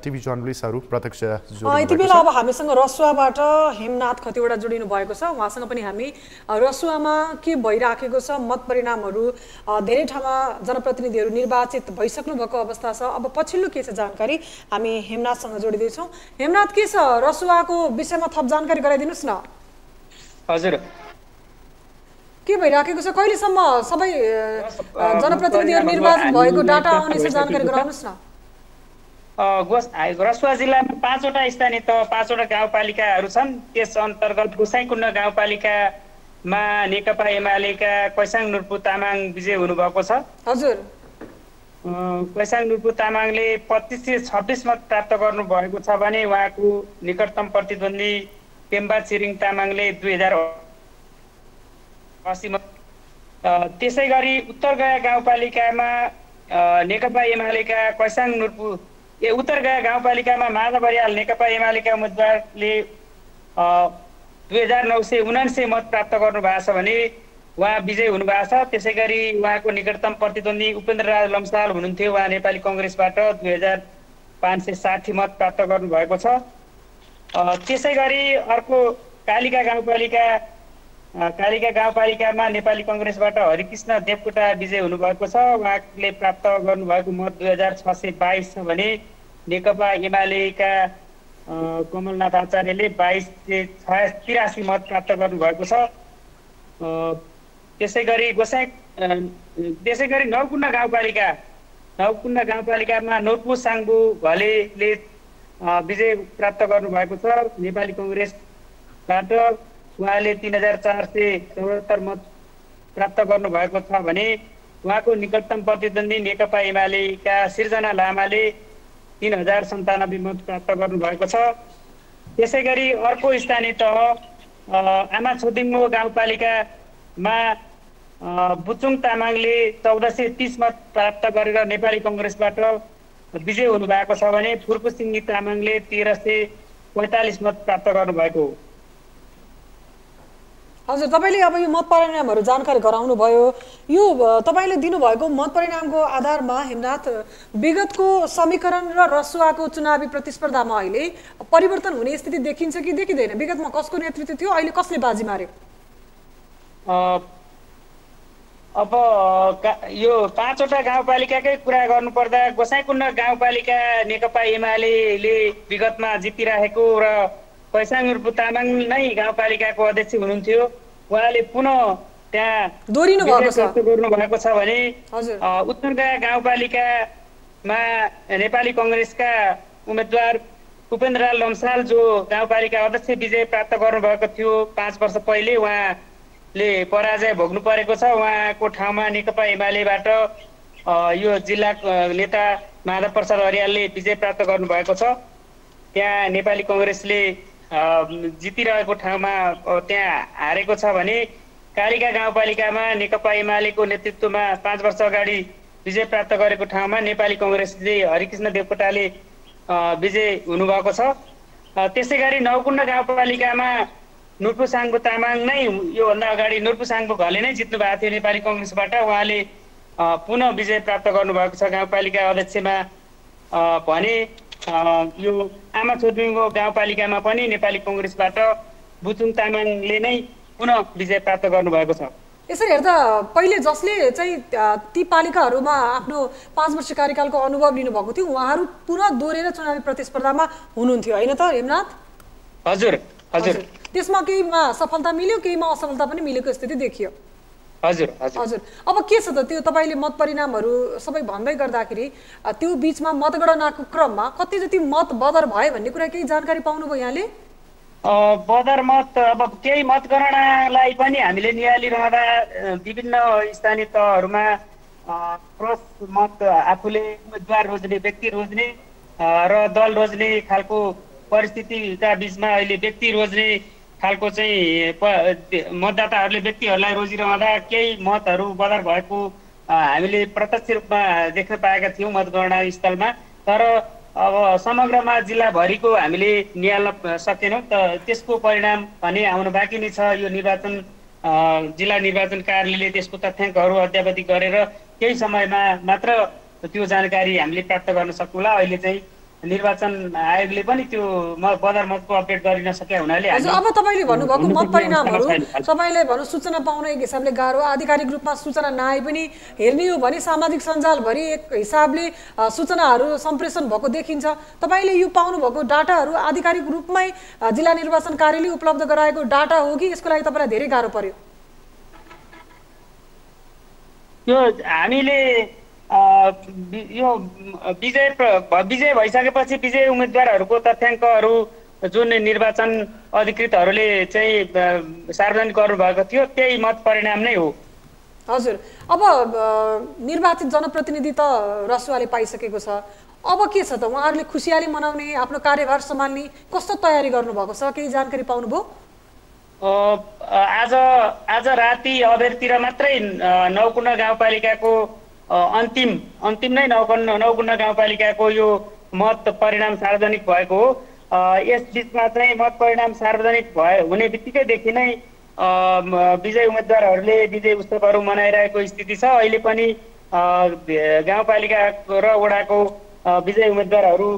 टिभी जर्नलिस्टहरू प्रत्यक्ष यति बेला अब हामीसँग रसुवाबाट हेमनाथ खतिवडा जोडिनु भएको छ। उहाँसँग पनि हामी रसुवामा के भइराखेको छ, मत परिणामहरू धेरै ठाउँमा जनप्रतिनिधिहरू निर्वाचित भइसक्नु भएको अवस्था छ। अब पछिल्लो के छ जानकारी हामी हेमनाथसँग जोडिँदैछौँ। हेमनाथ, के छ रसुवाको विषयमा थप जानकारी गराइदिनुहोस् न। हजुर, के भइराखेको छ, कहिलेसम्म सबै जनप्रतिनिधिहरू निर्वाचित भएको डाटा आउने छ, जानकारी गराउनुहोस् न। रसुवा जिल्लामा 5वटा स्थानीय तह 5वटा गाउँपालिकाहरू छन्। त्यस अन्तर्गत गोसाइँकुण्ड गाउँपालिकामा नेकपा एमालेका कैसाङ नुर्पु तामाङ विजय हुनुभएको छ। हजुर, कैसाङ नुर्पु तामाङले 2526 मत प्राप्त गर्नुभएको छ भने उहाँको निकटतम प्रतिद्वन्दी पेम्बा छिरिङ तामाङले 2080 मत। त्यसै गरी उत्तरगया गाउँपालिकामा नेकपा एमालेका कैसाङ नुर्पु उत्तरगया गाउँपालिकामा माधव बरियाल नेकपा एमालेका उम्मेदवारले 2979 मत प्राप्त गर्नुभएको छ भने उहाँ विजय हुनुभएको छ। त्यसै गरी उहाँको निकटतम प्रतिद्वन्दी उपेन्द्रराज लम्साल हुनुहुन्थ्यो। उहाँ नेपाली कांग्रेसबाट 2560 मत प्राप्त गर्नुभएको छ। त्यसै गरी अर्को कालिका गाउँपालिकामा नेपाली कांग्रेसबाट हरिकृष्ण देवकोटा विजय हुनुभएको छ। उहाँले प्राप्त गर्नुभएको मत 2622 छ भने नेकपा एमालेका कमलनाथ आचार्यले 2283 मत प्राप्त गर्नुभएको छ। त्यसै गरी नौकुण्ड गाउँपालिकामा नौरपु साङ्बु भलेले विजय प्राप्त गर्नुभएको छ। नेपाली कांग्रेसबाट उहाँले 3474 मत प्राप्त गर्नुभएको छ भने उहाँको निकटतम प्रतिद्वन्दी नेकपा एमालेका सिर्जना लामाले 3097 मत प्राप्त गर्नुभएको छ। त्यसै गरी अर्को स्थानीय तह आमा छोदिङ्गो गाउँपालिकामा बुचुङ तामाङले 1430 मत प्राप्त गरेर नेपाली कांग्रेसबाट विजय हुनुभएको छ भने फुर्पु सिङ्गी तामाङले 1345 मत प्राप्त गर्नुभएको हो। हजुर, तपाईँले अब यो मत परिणामहरू जानकारी गराउनु भयो। यो तपाईँले दिनुभएको मत परिणामको आधारमा हेमनाथ, विगतको समीकरण र रसुवाको चुनावी प्रतिस्पर्धामा अहिले परिवर्तन हुने स्थिति देखिन्छ कि देखिँदैन? विगतमा कसको नेतृत्व थियो, अहिले कसले बाजी मार्यो? अब यो 5वटा गाउँपालिकाकै कुरा गर्नुपर्दा गोसाइँकुण्ड गाउँपालिका नेकपा एमालेले विगतमा जितिरहेको र कैसाङ नुर्पु तामाङ नै गाउँपालिकाको अध्यक्ष हुनुहुन्थ्यो। उहाँले पुनः त्यहाँ दोहोरिनु भएको छ भने उत्तरगया गाउँपालिकामा नेपाली कांग्रेसका उम्मेदवार उपेन्द्रलाल लम्साल जो गाउँपालिका अध्यक्ष विजय प्राप्त गर्नुभएको थियो 5 वर्ष पहिले, उहाँले पराजय भोग्नु परेको छ। उहाँको ठाउँमा नेकपा एमालेबाट यो जिल्ला नेता माधव प्रसाद अर्यालले विजय प्राप्त गर्नुभएको छ। त्यहाँ नेपाली कांग्रेसले जितिरहेको ठाउँमा त्यहाँ हारेको छ भने कालिका गाउँपालिकामा नेकपा एमालेको नेतृत्वमा 5 वर्ष अगाडि विजय प्राप्त गरेको ठाउँमा नेपाली कङ्ग्रेसले हरिकृष्ण देवकोटाले विजय हुनुभएको छ। त्यसै गरी नौकुण्ड गाउँपालिकामा नुर्पु साङ्बु तामाङ नै योभन्दा अगाडि नुर्पु साङ्बु घले नै जित्नु भएको थियो नेपाली कङ्ग्रेसबाट। उहाँले पुनः विजय प्राप्त गर्नुभएको छ गाउँपालिका अध्यक्षमा भने यो आमा छोर्बिङको गाउँपालिकामा पनि नेपाली कङ्ग्रेसबाट बुचुङ तामाङले नै पुनः विजय प्राप्त गर्नुभएको छ। यसरी हेर्दा पहिले जसले चाहिँ ती पालिकाहरूमा आफ्नो 5 वर्ष कार्यकालको अनुभव लिनुभएको थियो उहाँहरू पुनः दोहोरेर चुनावी प्रतिस्पर्धामा हुनुहुन्थ्यो होइन त हेमनाथ? हजुर हजुर। त्यसमा केहीमा सफलता मिल्यो केहीमा असफलता पनि मिलेको स्थिति देखियो। हजुर हजुर हजुर। अब के छ त त्यो तपाईँले मत परिणामहरू सबै भन्दै गर्दाखेरि त्यो बिचमा मतगणनाको क्रममा कति जति मत बदर भयो भन्ने कुरा केही जानकारी पाउनुभयो यहाँले? बदर मत अब केही मतगणनालाई पनि हामीले नियालिरहँदा विभिन्न स्थानीय तहहरूमा क्रस मत आफूले उम्मेदवार रोज्ने व्यक्ति रोज्ने र दल रोज्ने खालको परिस्थितिका बिचमा अहिले व्यक्ति रोज्ने खालको चाहिँ मतदाताहरूले व्यक्तिहरूलाई रोजिरहँदा केही मतहरू बदर भएको हामीले प्रत्यक्ष रूपमा देख्न पाएका थियौँ मतगणना स्थलमा। तर अब समग्रमा जिल्लाभरिको हामीले निहाल्न सकेनौँ त त्यसको परिणाम भने आउन बाँकी नै छ। यो निर्वाचन जिल्ला निर्वाचन कार्यालयले त्यसको तथ्याङ्कहरू अद्यावधि गरेर केही समयमा मात्र त्यो जानकारी हामीले प्राप्त गर्न सक्नुला। अहिले चाहिँ निर्वाचन आयोगले पनि त्यो बदर मतको अपडेट गरिन सके हुनाले अब तपाईँले भन्नुभएको मत परिणामहरू सबैलाई भनौँ सूचना पाउन एक हिसाबले गाह्रो, आधिकारिक रूपमा सूचना नआए पनि हेर्ने हो भने सामाजिक सञ्जालभरि एक हिसाबले सूचनाहरू सम्प्रेषण भएको देखिन्छ। तपाईँले यो पाउनुभएको डाटाहरू आधिकारिक रूपमै जिल्ला निर्वाचन कार्यालय उपलब्ध गराएको डाटा हो कि यसको लागि तपाईँलाई धेरै गाह्रो पर्यो? यो हामीले यो विजय भइसकेपछि विजय उम्मेदवारहरूको तथ्याङ्कहरू जुन निर्वाचन अधिकृतहरूले चाहिँ सार्वजनिक गर्नुभएको थियो त्यही मत परिणाम नै हो। हजुर। अब निर्वाचित जनप्रतिनिधि त रसुवाले पाइसकेको छ, अब के छ त उहाँहरूले खुसियाली मनाउने आफ्नो कार्यभार सम्हाल्ने कस्तो तयारी गर्नुभएको छ केही जानकारी पाउनुभयो? आज राति अबेरतिर मात्रै नौकुण्ड गाउँपालिकाको अन्तिम नै नौकुण्ड गाउँपालिकाको यो मत परिणाम सार्वजनिक भएको हो। यस बिचमा चाहिँ मत परिणाम सार्वजनिक हुने बित्तिकैदेखि नै विजय उम्मेदवारहरूले विजय उत्सवहरू मनाइरहेको स्थिति छ। अहिले पनि गाउँपालिका र वडाको विजय उम्मेदवारहरू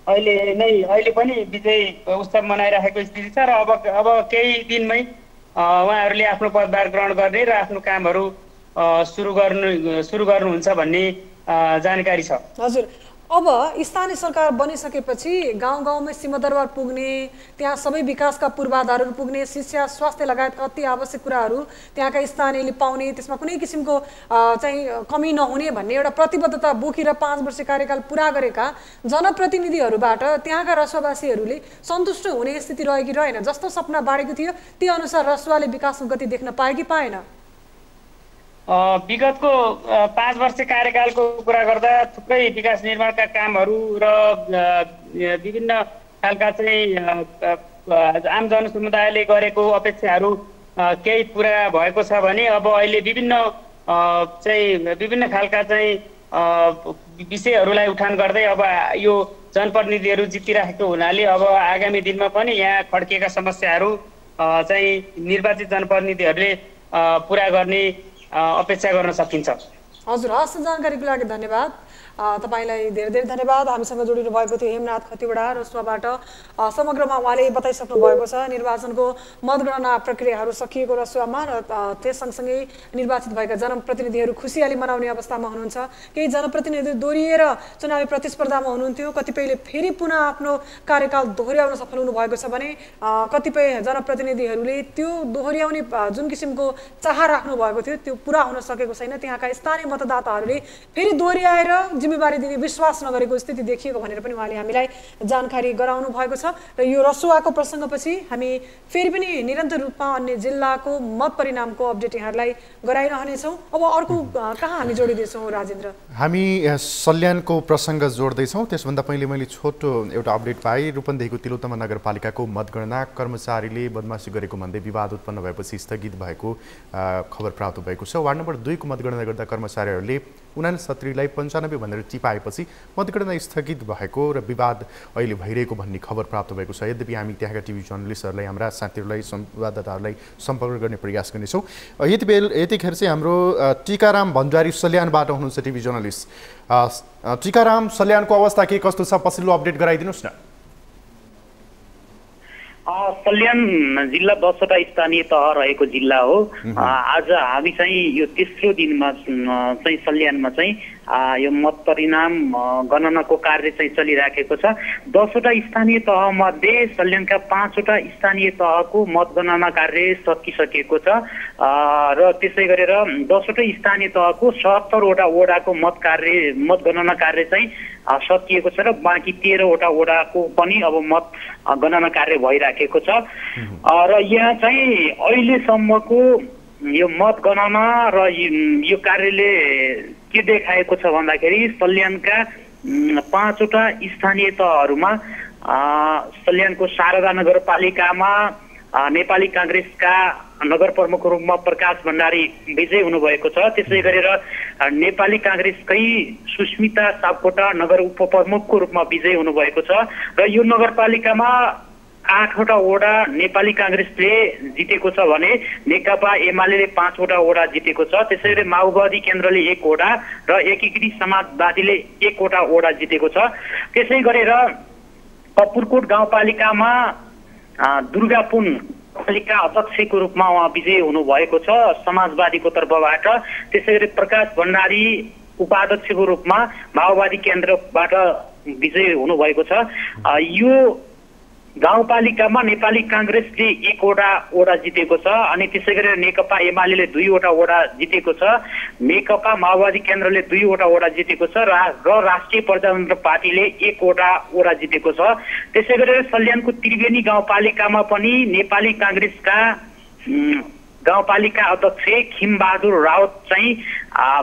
अहिले पनि विजय उत्सव मनाइरहेको स्थिति छ र अब केही दिनमै उहाँहरूले आफ्नो पदभार ग्रहण गर्ने र आफ्नो कामहरू सुरु गर्नुहुन्छ भन्ने जानकारी छ। हजुर। अब स्थानीय सरकार बनिसकेपछि गाउँ गाउँमै सिंहदरबार पुग्ने, त्यहाँ सबै विकासका पूर्वाधारहरू पुग्ने, शिक्षा स्वास्थ्य लगायत कति आवश्यक कुराहरू त्यहाँका स्थानीयले पाउने, त्यसमा कुनै किसिमको चाहिँ कमी नहुने भन्ने एउटा प्रतिबद्धता बोकेर 5 वर्ष कार्यकाल पुरा गरेका जनप्रतिनिधिहरूबाट त्यहाँका रसुवावासीहरूले सन्तुष्ट हुने स्थिति रह्यो कि रहेन? जस्तो सपना बाँडेको थियो त्यही अनुसार रसुवाले विकासको गति देख्न पाए कि पाएन? विगतको 5 वर्ष कार्यकालको कुरा गर्दा थुप्रै विकास निर्माणका कामहरू र विभिन्न खालका चाहिँ आम जनसमुदायले गरेको अपेक्षाहरू केही पुरा भएको छ भने अब अहिले विभिन्न खालका चाहिँ विषयहरूलाई उठान गर्दै अब यो जनप्रतिनिधिहरू जितिराखेको हुनाले अब आगामी दिनमा पनि यहाँ खड्किएका समस्याहरू चाहिँ निर्वाचित जनप्रतिनिधिहरूले पुरा गर्ने अपेक्षा गर्न सकिन्छ। हजुर। हस्, जानकारीको लागि धन्यवाद। तपाईलाई धेरै धेरै धन्यवाद। हामीसँग जोडिनु भएको थियो हेमनाथ खतिवडा रसुवाबाट। समग्रमा उहाँले बताइसक्नु भएको छ निर्वाचनको मतगणना प्रक्रियाहरू सकिएको रसुवामा र त्यस सँगसँगै निर्वाचित भएका जनप्रतिनिधिहरू खुसियाली मनाउने अवस्थामा हुनुहुन्छ। केही जनप्रतिनिधिहरू दोहोरिएर चुनावी प्रतिस्पर्धामा हुनुहुन्थ्यो, कतिपयले फेरि पुनः आफ्नो कार्यकाल दोहोर्याउन सफल हुनुभएको छ भने कतिपय जनप्रतिनिधिहरूले त्यो दोहोर्याउने जुन किसिमको चाह राख्नु भएको थियो त्यो पुरा हुन सकेको छैन। त्यहाँका स्थानीय मतदाताहरूले फेरि दोहोर्याएर जिम्मेवारी दिने विश्वास नगरेको स्थिति देखिएको भनेर पनि उहाँले हामीलाई जानकारी गराउनु भएको छ र यो रसुवाको प्रसङ्गपछि हामी फेरि पनि निरन्तर रूपमा अन्य जिल्लाको मत परिणामको अपडेट यहाँहरूलाई गराइरहनेछौँ। अब अर्को कहाँ हामी जोडिँदैछौँ राजेन्द्र? हामी सल्यानको प्रसङ्ग जोड्दैछौँ। त्यसभन्दा पहिले मैले छोटो एउटा अपडेट पाएँ। रूपन्देहीको तिलोत्तमा नगरपालिकाको मतगणना कर्मचारीले बदमासी गरेको भन्दै विवाद उत्पन्न भएपछि स्थगित भएको खबर प्राप्त भएको छ। वार्ड नम्बर 2 को मतगणना गर्दा कर्मचारीहरूले 69लाई 95 भनेर टिपाएपछि मतगणना स्थगित भएको र विवाद अहिले भइरहेको भन्ने खबर प्राप्त भएको छ। यद्यपि हामी त्यहाँका टिभी जर्नलिस्टहरूलाई, हाम्रा साथीहरूलाई, संवाददाताहरूलाई सम्पर्क गर्ने प्रयास गर्नेछौँ। यतिखेर चाहिँ हाम्रो टिकाराम भण्डारी सल्यानबाट हुनुहुन्छ टिभी जर्नलिस्ट। टिकाराम, सल्यानको अवस्था के कस्तो छ, पछिल्लो अपडेट गराइदिनुहोस् न। सल्यान जिल्ला 10वटा स्थानीय तह रहेको जिल्ला हो। आज हामी चाहिँ यो तेस्रो दिनमा चाहिँ सल्यानमा चाहिँ यो मत परिणाम गणनाको कार्य चाहिँ चलिराखेको छ। 10वटा स्थानीय तह मध्ये सल्यानका 5वटा स्थानीय तहको मतगणना कार्य सकिसकेको छ र त्यसै गरेर 10वटा स्थानीय तहको 77वटा वडाको मतगणना कार्य चाहिँ सकिएको छ र बाँकी 13वटा वडाको पनि अब मत गणना कार्य भइराखेको छ र यहाँ चाहिँ अहिलेसम्मको यो मतगणना र यो कार्यले के देखाएको छ भन्दाखेरि सल्यानका 5वटा स्थानीय तहहरूमा सल्यानको शारदा नगरपालिकामा नेपाली कांग्रेसका नगर प्रमुखको रूपमा प्रकाश भण्डारी विजय हुनुभएको छ। त्यसै गरेर नेपाली कांग्रेसकै सुस्मिता सापकोटा नगर उपप्रमुखको रूपमा विजय हुनुभएको छ र यो नगरपालिकामा 8वटा वडा नेपाली कांग्रेसले जितेको छ भने नेकपा एमाले 5वटा वडा जितेको छ। त्यसैगरी माओवादी केन्द्रले 1 वडा र एकीकृत समाजवादीले 1वटा वडा जितेको छ। त्यसै गरेर कपुरकोट गाउँपालिकामा दुर्गापुन पालिका अध्यक्षको रूपमा उहाँ विजय हुनुभएको छ समाजवादीको तर्फबाट। त्यसैगरी प्रकाश भण्डारी उपाध्यक्षको रूपमा माओवादी केन्द्रबाट विजय हुनुभएको छ। यो गाउँपालिकामा नेपाली कांग्रेसले 1वटा वडा जितेको छ अनि त्यसै गरेर नेकपा एमाले 2वटा वडा जितेको छ। नेकपा माओवादी केन्द्रले 2वटा वडा जितेको छ र राष्ट्रिय प्रजातन्त्र पार्टीले 1वटा वडा जितेको छ। त्यसै गरेर सल्यानको त्रिवेणी गाउँपालिकामा पनि नेपाली कांग्रेसका गाउँपालिका अध्यक्ष खिमबहादुर राउत चाहिँ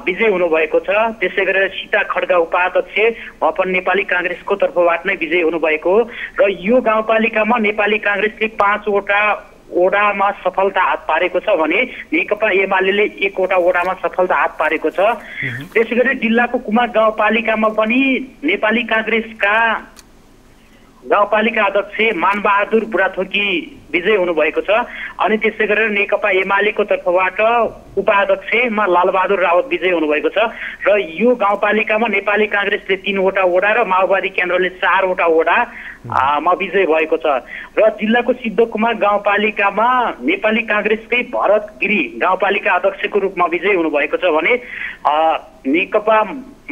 विजय हुनुभएको छ। त्यसै गरेर सीता खड्गा उपाध्यक्ष उहाँ पनि नेपाली कांग्रेसको तर्फबाट नै विजय हुनुभएको हो र यो गाउँपालिकामा नेपाली कांग्रेसले 5वटा वडामा सफलता हात पारेको छ भने नेकपा एमाले 1वटा वडामा सफलता हात पारेको छ। त्यसै गरी जिल्लाको कुमार गाउँपालिकामा पनि नेपाली कांग्रेसका गाउँपालिका अध्यक्ष मानबहादुर बुढाथोकी विजय हुनुभएको छ अनि त्यसै गरेर नेकपा एमालेको तर्फबाट उपाध्यक्षमा लालबहादुर रावत विजय हुनुभएको छ र यो गाउँपालिकामा नेपाली कांग्रेसले 3वटा वडा र माओवादी केन्द्रले 4वटा वडामा विजय भएको छ र जिल्लाको सिद्धकुमार गाउँपालिकामा नेपाली कांग्रेसकै भरत गिरी गाउँपालिका अध्यक्षको रूपमा विजय हुनुभएको छ भने नेकपा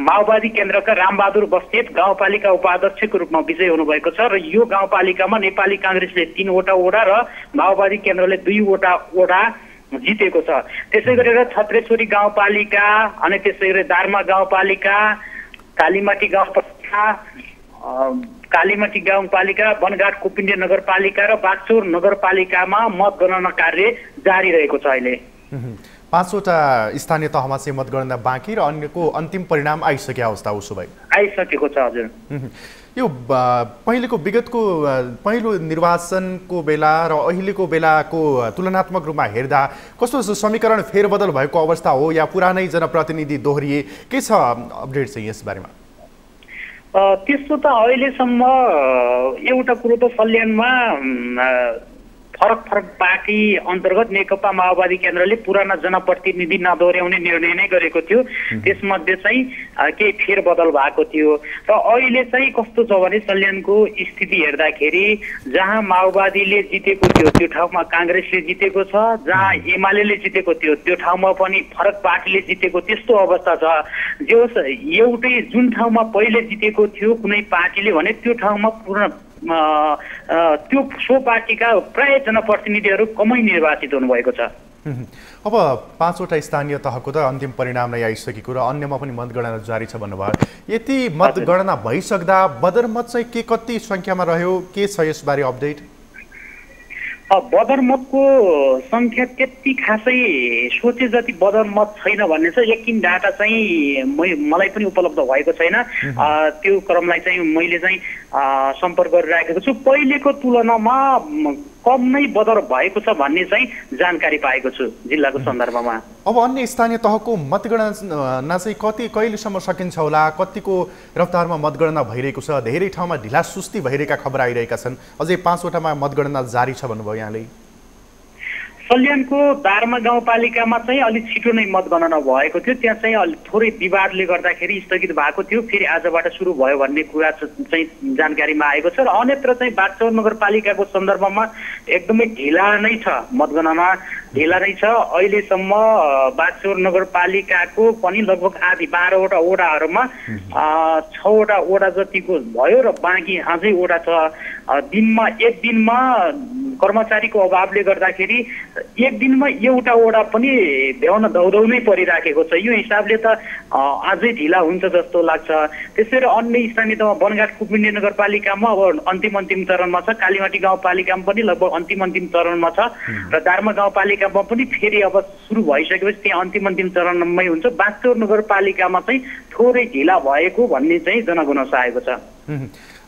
माओवादी केन्द्रका रामबहादुर बस्नेत गाउँपालिका उपाध्यक्षको रूपमा विजय हुनुभएको छ र यो गाउँपालिकामा नेपाली कांग्रेसले 3वटा वडा र माओवादी केन्द्रले 2वटा वडा जितेको छ। त्यसै गरेर छत्रेश्वरी गाउँपालिका अनि त्यसै गरी दार्मा गाउँपालिका, कालीमाटी गाउँपालिका, बनघाट कुपिण्डे नगरपालिका र बागचौर नगरपालिकामा मतगणना कार्य जारी रहेको छ। अहिले 5वटा स्थानीय तहमा चाहिँ मतगणना बाँकी र अन्यको अन्तिम परिणाम आइसकेको अवस्था उसो भए आइसकेको छ। हजुर, यो पहिलो निर्वाचनको बेला र अहिलेको बेलाको तुलनात्मक रूपमा हेर्दा कस्तो समीकरण फेरबदल भएको अवस्था हो या पुरानै जनप्रतिनिधि दोहोरिए? के छ अपडेट चाहिँ यस बारेमा? त्यस्तो त अहिलेसम्म एउटा कुरो त सल्यानमा फरक पार्टी अन्तर्गत नेकपा माओवादी केन्द्रले पुराना जनप्रतिनिधि नदोहोर्याउने निर्णय नै गरेको थियो। त्यसमध्ये चाहिँ केही फेरबदल भएको थियो र अहिले चाहिँ कस्तो छ भने सल्यानको स्थिति हेर्दाखेरि जहाँ माओवादीले जितेको थियो त्यो ठाउँमा कांग्रेसले जितेको छ, जहाँ एमाले जितेको थियो त्यो ठाउँमा पनि फरक पार्टीले जितेको त्यस्तो अवस्था छ। जो एउटै जुन ठाउँमा पहिले जितेको थियो कुनै पार्टीले भने त्यो ठाउँमा त्यो सो पार्टीका प्राय जनप्रतिनिधिहरू कमै निर्वाचित हुनुभएको छ। अब 5वटा स्थानीय तहको त अन्तिम परिणाम नै आइसकेको र अन्यमा पनि मतगणना जारी छ भन्नुभयो। यति मतगणना भइसक्दा बदरमत चाहिँ के कति सङ्ख्यामा रह्यो, के छ यसबारे अपडेट? बदरमतको सङ्ख्या त्यति खासै सोचे जति बदरमत छैन भन्ने छ। यकिन डाटा चाहिँ मलाई पनि उपलब्ध भएको छैन। त्यो क्रमलाई चाहिँ मैले चाहिँ सम्पर्क गरिराखेको छु। पहिलेको तुलनामा कम नै बदर भएको छ भन्ने चाहिँ जानकारी पाएको छु जिल्लाको सन्दर्भमा। अब अन्य स्थानीय तहको मतगणना चाहिँ कहिलेसम्म सकिन्छ होला? कतिको रफ्तारमा मतगणना भइरहेको छ? धेरै ठाउँमा ढिला सुस्ती भइरहेका खबर आइरहेका छन्। अझै 5वटामा मतगणना जारी छ भन्नुभयो यहाँले। सल्यानको दारमा गाउँपालिकामा चाहिँ अलिक छिटो नै मतगणना भएको थियो। त्यहाँ चाहिँ अलिक थोरै विवादले गर्दाखेरि स्थगित भएको थियो। फेरि आजबाट सुरु भयो भन्ने कुरा चाहिँ जानकारीमा आएको छ। र अन्यत्र चाहिँ बागचौर नगरपालिकाको सन्दर्भमा एकदमै ढिला नै छ, मतगणना ढिला नै छ। अहिलेसम्म बागचौर नगरपालिकाको पनि लगभग आधी 12वटा वडाहरूमा 6वटा वडा जतिको भयो र बाँकी अझै वडा छ। दिनमा एक दिनमा कर्मचारीको अभावले गर्दाखेरि एक दिनमा एउटा वडा पनि भ्याउन धौधौ नै परिराखेको छ। यो हिसाबले त अझै ढिला हुन्छ जस्तो लाग्छ। त्यसैले अन्य स्थानीय तहमा बनघाट कुपिण्डी नगरपालिकामा अब अन्तिम चरणमा छ। कालीमाटी गाउँपालिकामा पनि लगभग अन्तिम चरणमा छ र दार्मा गाउँपालिकामा पनि फेरि अब सुरु भइसकेपछि त्यहाँ अन्तिम चरणमै हुन्छ। बागचौर नगरपालिकामा चाहिँ थोरै ढिला भएको भन्ने चाहिँ जनगुनासो आएको छ।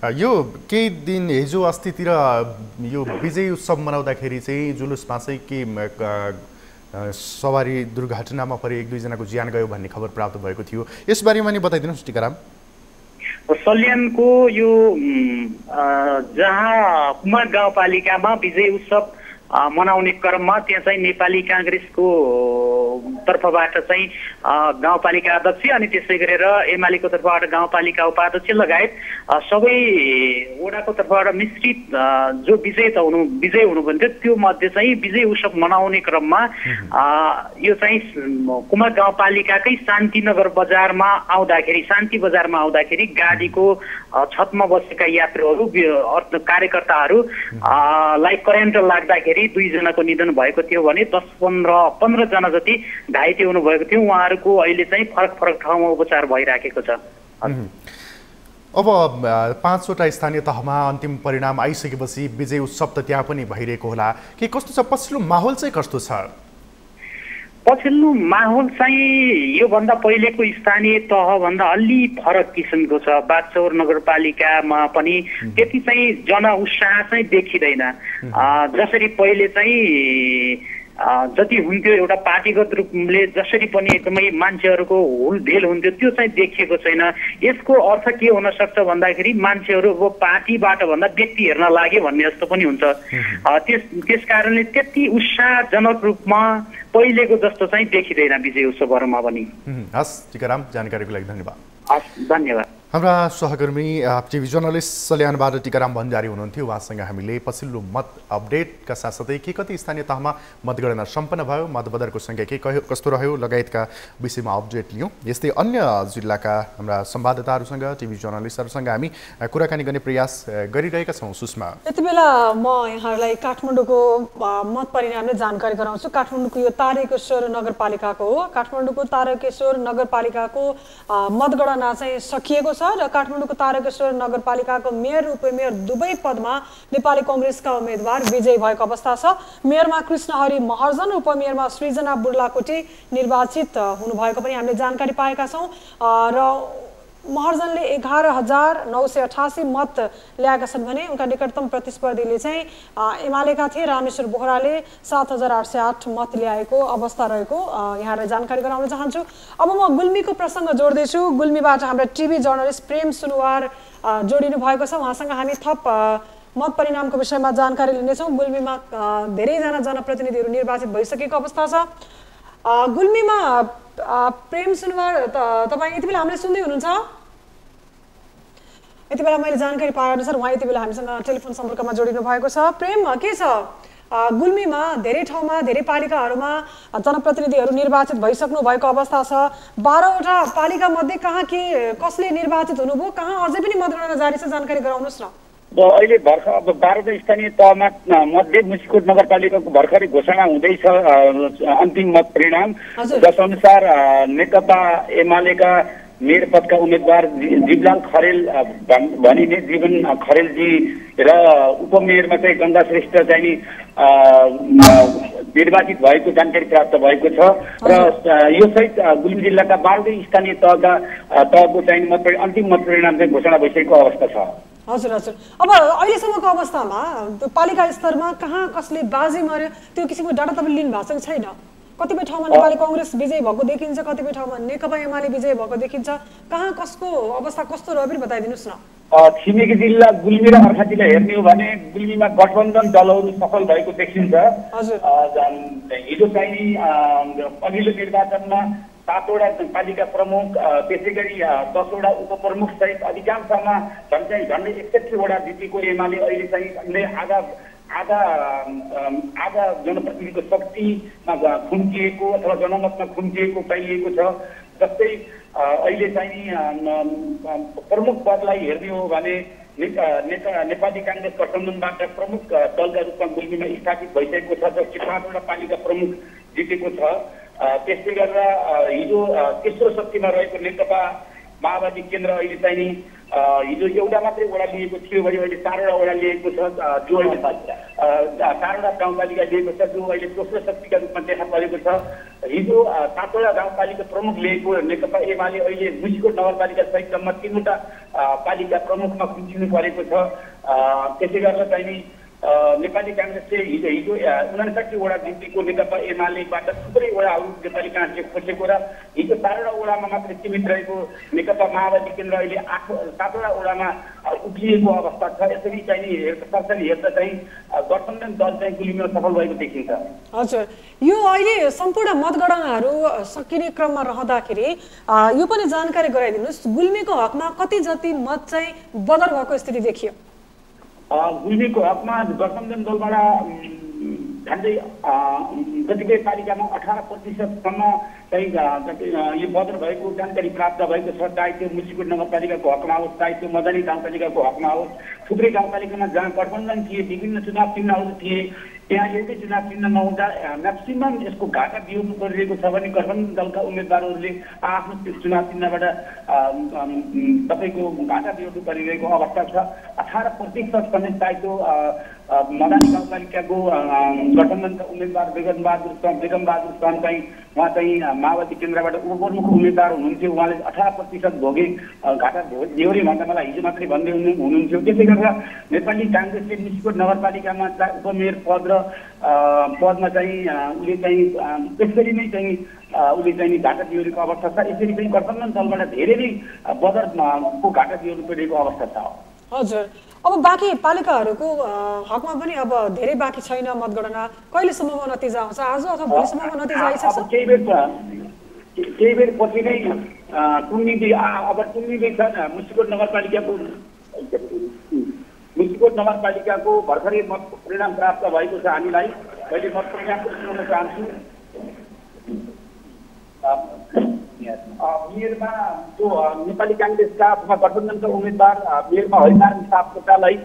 यो केही दिन हिजो अस्तितिर यो विजय उत्सव मनाउँदाखेरि चाहिँ जुलुसमा चाहिँ के सवारी दुर्घटनामा परि 1-2 जनाको ज्यान गयो भन्ने खबर प्राप्त भएको थियो। यसबारेमा नि बताइदिनुहोस् टिकाराम। सल्यानको यो जहाँ कुमार गाउँपालिकामा विजय उत्सव मनाउने क्रममा त्यहाँ चाहिँ नेपाली काङ्ग्रेसको तर्फबाट चाहिँ गाउँपालिका अध्यक्ष अनि त्यसै गरेर एमालेको तर्फबाट गाउँपालिका उपाध्यक्ष लगायत सबै वडाको तर्फबाट मिश्रित जो विजय हुनुभन्थ्यो त्यो मध्ये चाहिँ विजय उत्सव मनाउने क्रममा यो चाहिँ कुमार गाउँपालिकाकै शान्तिनगर बजारमा आउँदाखेरि गाडीको छतमा बसेका यात्रुहरू कार्यकर्ताहरूलाई करेन्ट लाग्दाखेरि 2 जनाको निधन भएको थियो भने 10-15 जना जति घाइते हुनुभएको थियो। उहाँहरूको अहिले चाहिँ फरक ठाउँमा उपचार भइराखेको छ। अब 5वटा स्थानीय तहमा अन्तिम परिणाम आइसकेपछि विजय उत्सव त त्यहाँ पनि भइरहेको होला। के कस्तो छ? पछिल्लो माहौल चाहिँ कस्तो छ? पछिल्लो माहौल चाहिँ योभन्दा पहिलेको स्थानीय तहभन्दा अलि फरक किसिमको छ। बागचौर नगरपालिकामा पनि त्यति चाहिँ जनउत्साह चाहिँ देखिँदैन। जसरी पहिले चाहिँ जति हुन्थ्यो एउटा पार्टीगत रूपले जसरी पनि एकदमै मान्छेहरूको हुलधेल हुन्थ्यो त्यो चाहिँ देखिएको छैन। यसको अर्थ के हुन सक्छ भन्दाखेरि मान्छेहरू अब पार्टीबाट भन्दा व्यक्ति हेर्न लागे भन्ने जस्तो पनि हुन्छ। त्यस कारणले त्यति उत्साहजनक रूपमा पहिलेको जस्तो चाहिँ देखिँदैन विजय उत्सवहरूमा पनि। हस् टिकाराम, जानकारीको लागि धन्यवाद। हस् धन्यवाद। हाम्रा सहकर्मी टिभी जर्नलिस्ट सल्यानबाट टिकाराम भण्डारी हुनुहुन्थ्यो। उहाँसँग हामीले पछिल्लो मत अपडेटका साथसाथै के कति स्थानीय तहमा मतगणना सम्पन्न भयो, मतबदरको सङ्ख्या के कस्तो रह्यो लगायतका विषयमा अपडेट लियौँ। यस्तै अन्य जिल्लाका हाम्रा संवाददाताहरूसँग टिभी जर्नलिस्टहरूसँग हामी कुराकानी गर्ने प्रयास गरिरहेका छौँ। सुषमा, यति बेला म यहाँहरूलाई काठमाडौँको मत परिणामले जानकारी गराउँछु। काठमाडौँको यो तारकेश्वर नगरपालिकाको हो। काठमाडौँको तारकेश्वर नगरपालिकाको मतगणना चाहिँ सकिएको छ र काठमाडौँको तारकेश्वर नगरपालिकाको मेयर उपमेयर दुवै पदमा नेपाली कांग्रेसका उम्मेदवार विजयी भएको अवस्था छ। मेयरमा कृष्णहरि महर्जन, उपमेयरमा सृजना बुर्लाकोटी निर्वाचित हुनुभएको पनि हामीले जानकारी पाएका छौँ र महर्जनले 11,988 मत ल्याएका छन् भने उनका निकटतम प्रतिस्पर्धीले चाहिँ एमालेका थिए रामेश्वर बोहराले 7,808 मत ल्याएको अवस्था रहेको यहाँलाई जानकारी गराउन चाहन्छु। अब म गुल्मीको प्रसङ्ग जोड्दैछु। गुल्मीबाट हाम्रा टिभी जर्नलिस्ट प्रेम सुनुवार जोडिनु भएको छ। उहाँसँग हामी थप मत परिणामको विषयमा जानकारी लिनेछौँ। गुल्मीमा धेरैजना जनप्रतिनिधिहरू निर्वाचित भइसकेको अवस्था छ। गुल्मीमा प्रेम सुनुवार तपाईँ यति बेला हामीले सुन्दै हुनुहुन्छ? यति बेला मैले जानकारी पाएअनुसार उहाँ यति बेला हामीसँग टेलिफोन सम्पर्कमा जोडिनु भएको छ। प्रेम, के छ गुल्मीमा धेरै ठाउँमा धेरै पालिकाहरूमा जनप्रतिनिधिहरू निर्वाचित भइसक्नु भएको अवस्था छ। 12वटा पालिका मध्ये कहाँ के कसले निर्वाचित हुनुभयो, कहाँ अझै पनि मतगणना जारी छ, जानकारी गराउनुहोस् न। अब अहिले भर्खर अब 12 स्थानीय तहमा मध्ये मुसिकोट नगरपालिकाको भर्खरै घोषणा हुँदैछ अन्तिम मत परिणाम, जसअनुसार नेकपा एमालेका मेयर पदका उम्मेदवार जीवलाल खरेल भनिने जीवन खरेलजी र उपमेयरमा चाहिँ गङ्गा श्रेष्ठ चाहिँ निर्वाचित भएको जानकारी प्राप्त भएको छ र यो सहित गुल्मी जिल्लाका 12 स्थानीय तहको चाहिँ अन्तिम मत परिणाम चाहिँ घोषणा भइसकेको अवस्था छ। हजुर हजुर। अब अहिलेसम्मको अवस्थामा पालिका स्तरमा कहाँ कसले बाजी मार्यो त्यो किसिमको डाटा तपाईले लिनु भएको छैन? कतिपय ठाउँमा नेपाली कांग्रेस विजय भएको देखिन्छ, कतिपय ठाउँमा नेकपा एमाले विजय भएको देखिन्छ। कहाँ कसको अवस्था कस्तो रह्यो पनि बताइदिनुस् न। छिमेकी जिल्ला गुल्मी र अर्खा जिल्ला हेर्ने हो भने गुल्मीमा गठबन्धन दलहरू सफल भएको देखिन्छ। हिजो चाहिँ अघिल्लो निर्वाचनमा 7वटा पालिका प्रमुख, त्यसै गरी 10वटा उपप्रमुख सहित अधिकांशमा झन्डै 61वटा जितेको एमाले अहिले चाहिँ आधा जनप्रतिनिधिको शक्तिमा खुम्चिएको अथवा जनमतमा खुम्चिएको पाइएको छ। जस्तै अहिले चाहिँ प्रमुख पदलाई हेर्ने हो भने नेपाली कांग्रेस गठबन्धनबाट प्रमुख दलका रूपमा गुल्मीमा स्थापित भइसकेको छ, जसले 5वटा पालिका प्रमुख जितेको छ। त्यसै गरेर हिजो तेस्रो शक्तिमा रहेको नेकपा माओवादी केन्द्र अहिले चाहिँ हिजो एउटा मात्रै वडा लिएको थियो भने अहिले 4वटा वडा लिएको छ, जो अहिले 4वटा गाउँपालिका लिएको छ, जो अहिले दोस्रो शक्तिका रूपमा देखा परेको छ। हिजो 7वटा गाउँपालिका प्रमुख लिएको नेकपा एमाले अहिले मुसिकोट नगरपालिका सहित जम्मा 3वटा पालिका प्रमुखमा खुम्चिनु परेको छ। त्यसै गरेर चाहिँ नेपाली कांग्रेसले हिजो 59 वडा जितेको नेकपा एमालेबाट थुप्रै वडाहरू नेपाली कांग्रेसले खोसेको र हिजो 4वटा वडामा मात्रै सीमित रहेको नेकपा माओवादी केन्द्र अहिले 7वटा वडामा उभिएको अवस्था छ। यसरी चाहिँ हेर्दा चाहिँ गठबन्धन दल चाहिँ गुल्मीमा सफल भएको देखिन्छ। हजुर, यो अहिले सम्पूर्ण मतगणनाहरू सकिने क्रममा रहँदाखेरि यो पनि जानकारी गराइदिनुस्, गुल्मीको हकमा कति जति मत चाहिँ बदर भएको स्थिति देखियो? गुल्मीको हकमा गठबन्धन दलबाट झन्डै कतिपय पालिकामा 18% चाहिँ यो बदर भएको जानकारी प्राप्त भएको छ। चाहे त्यो मुसिकोट नगरपालिकाको हकमा होस्, चाहे त्यो मदनी गाउँपालिकाको हकमा होस्, थुप्रै गाउँपालिकामा जहाँ गठबन्धन थिए, विभिन्न चुनाव चिन्हहरू थिए, त्यहाँ एउटै चुनाव चिन्ह नहुँदा म्याक्सिमम यसको घाटा बिहोर्नु परिरहेको छ भने गठबन्धन दलका उम्मेदवारहरूले आफ्नो चुनाव चिन्हबाट तपाईँको घाटा बिहोर्नु परिरहेको अवस्था छ। 18% समेत चाहेको मदानी गाउँपालिकाको गठबन्धनका उम्मेदवार बेगम बहादुर सन चाहिँ उहाँ चाहिँ माओवादी केन्द्रबाट उपप्रमुख उम्मेदवार हुनुहुन्थ्यो। उहाँले 18% भोगे घाटा बेहोरे भन्दा मलाई हिजो मात्रै भन्दै हुनुहुन्थ्यो। त्यसै गरेर नेपाली कांग्रेसले मुसिकोट नगरपालिकामा उपमेयर पदमा चाहिँ उसले चाहिँ त्यसरी नै चाहिँ उसले चाहिँ घाटा बिहोरेको अवस्था छ। यसरी चाहिँ गठबन्धन दलबाट धेरै नै बदरको घाटा बिहोर्नु परिरहेको अवस्था छ। हजुर, अब बाँकी पालिकाहरूको हकमा पनि अब धेरै बाँकी छैन मतगणना, कहिलेसम्ममा नतिजा आउँछ? आज अथवा भोलिसम्ममा नतिजा आइसक्छ? केही बेर पछि नै टुङ्गिँदै छ। मुसिकोट नगरपालिकाको भर्खरै मत परिणाम प्राप्त भएको छ। हामीलाई मैले मत परिणाम सुनाउन चाहन्छु। मेयरमा जो नेपाली कांग्रेसका अथवा गठबन्धनका उम्मेदवार मेयरमा हरिनारायण सापकोटालाई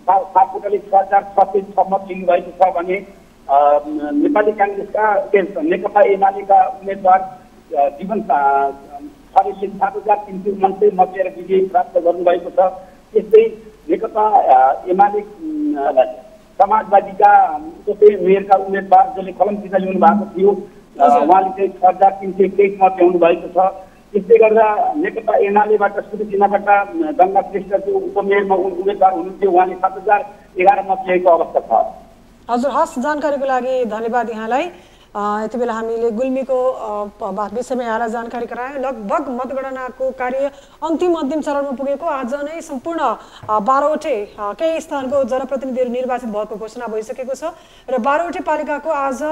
6006 मत लिनुभएको छ भने नेपाली कांग्रेसका नेकपा एमालेका उम्मेदवार जीवन खरेलले 7399 मत लिएर विजय प्राप्त गर्नुभएको छ। त्यस्तै नेकपा एमाले समाजवादीका मेयरका उम्मेदवार जसले कलम चिन्ह ल्याउनु भएको थियो उहाँले चाहिँ 6323 मत ल्याउनु भएको छ। त्यस्तै गर्दा नेकपा एमालेबाट सुरु जिल्लाबाट गङ्गा श्रेष्ठको उपमेयरमा उम्मेदवार हुनुहुन्थ्यो, उहाँले 7011 मत ल्याएको अवस्था छ। हजुर, हस्, जानकारीको लागि धन्यवाद यहाँलाई। यति बेला हामीले गुल्मीको विषयमा यहाँलाई जानकारी गरायौँ। लगभग मतगणनाको कार्य अन्तिम चरणमा पुगेको। आज नै सम्पूर्ण 12वटै केही स्थानको जनप्रतिनिधिहरू निर्वाचित भएको घोषणा भइसकेको छ र 12वटै पालिकाको आज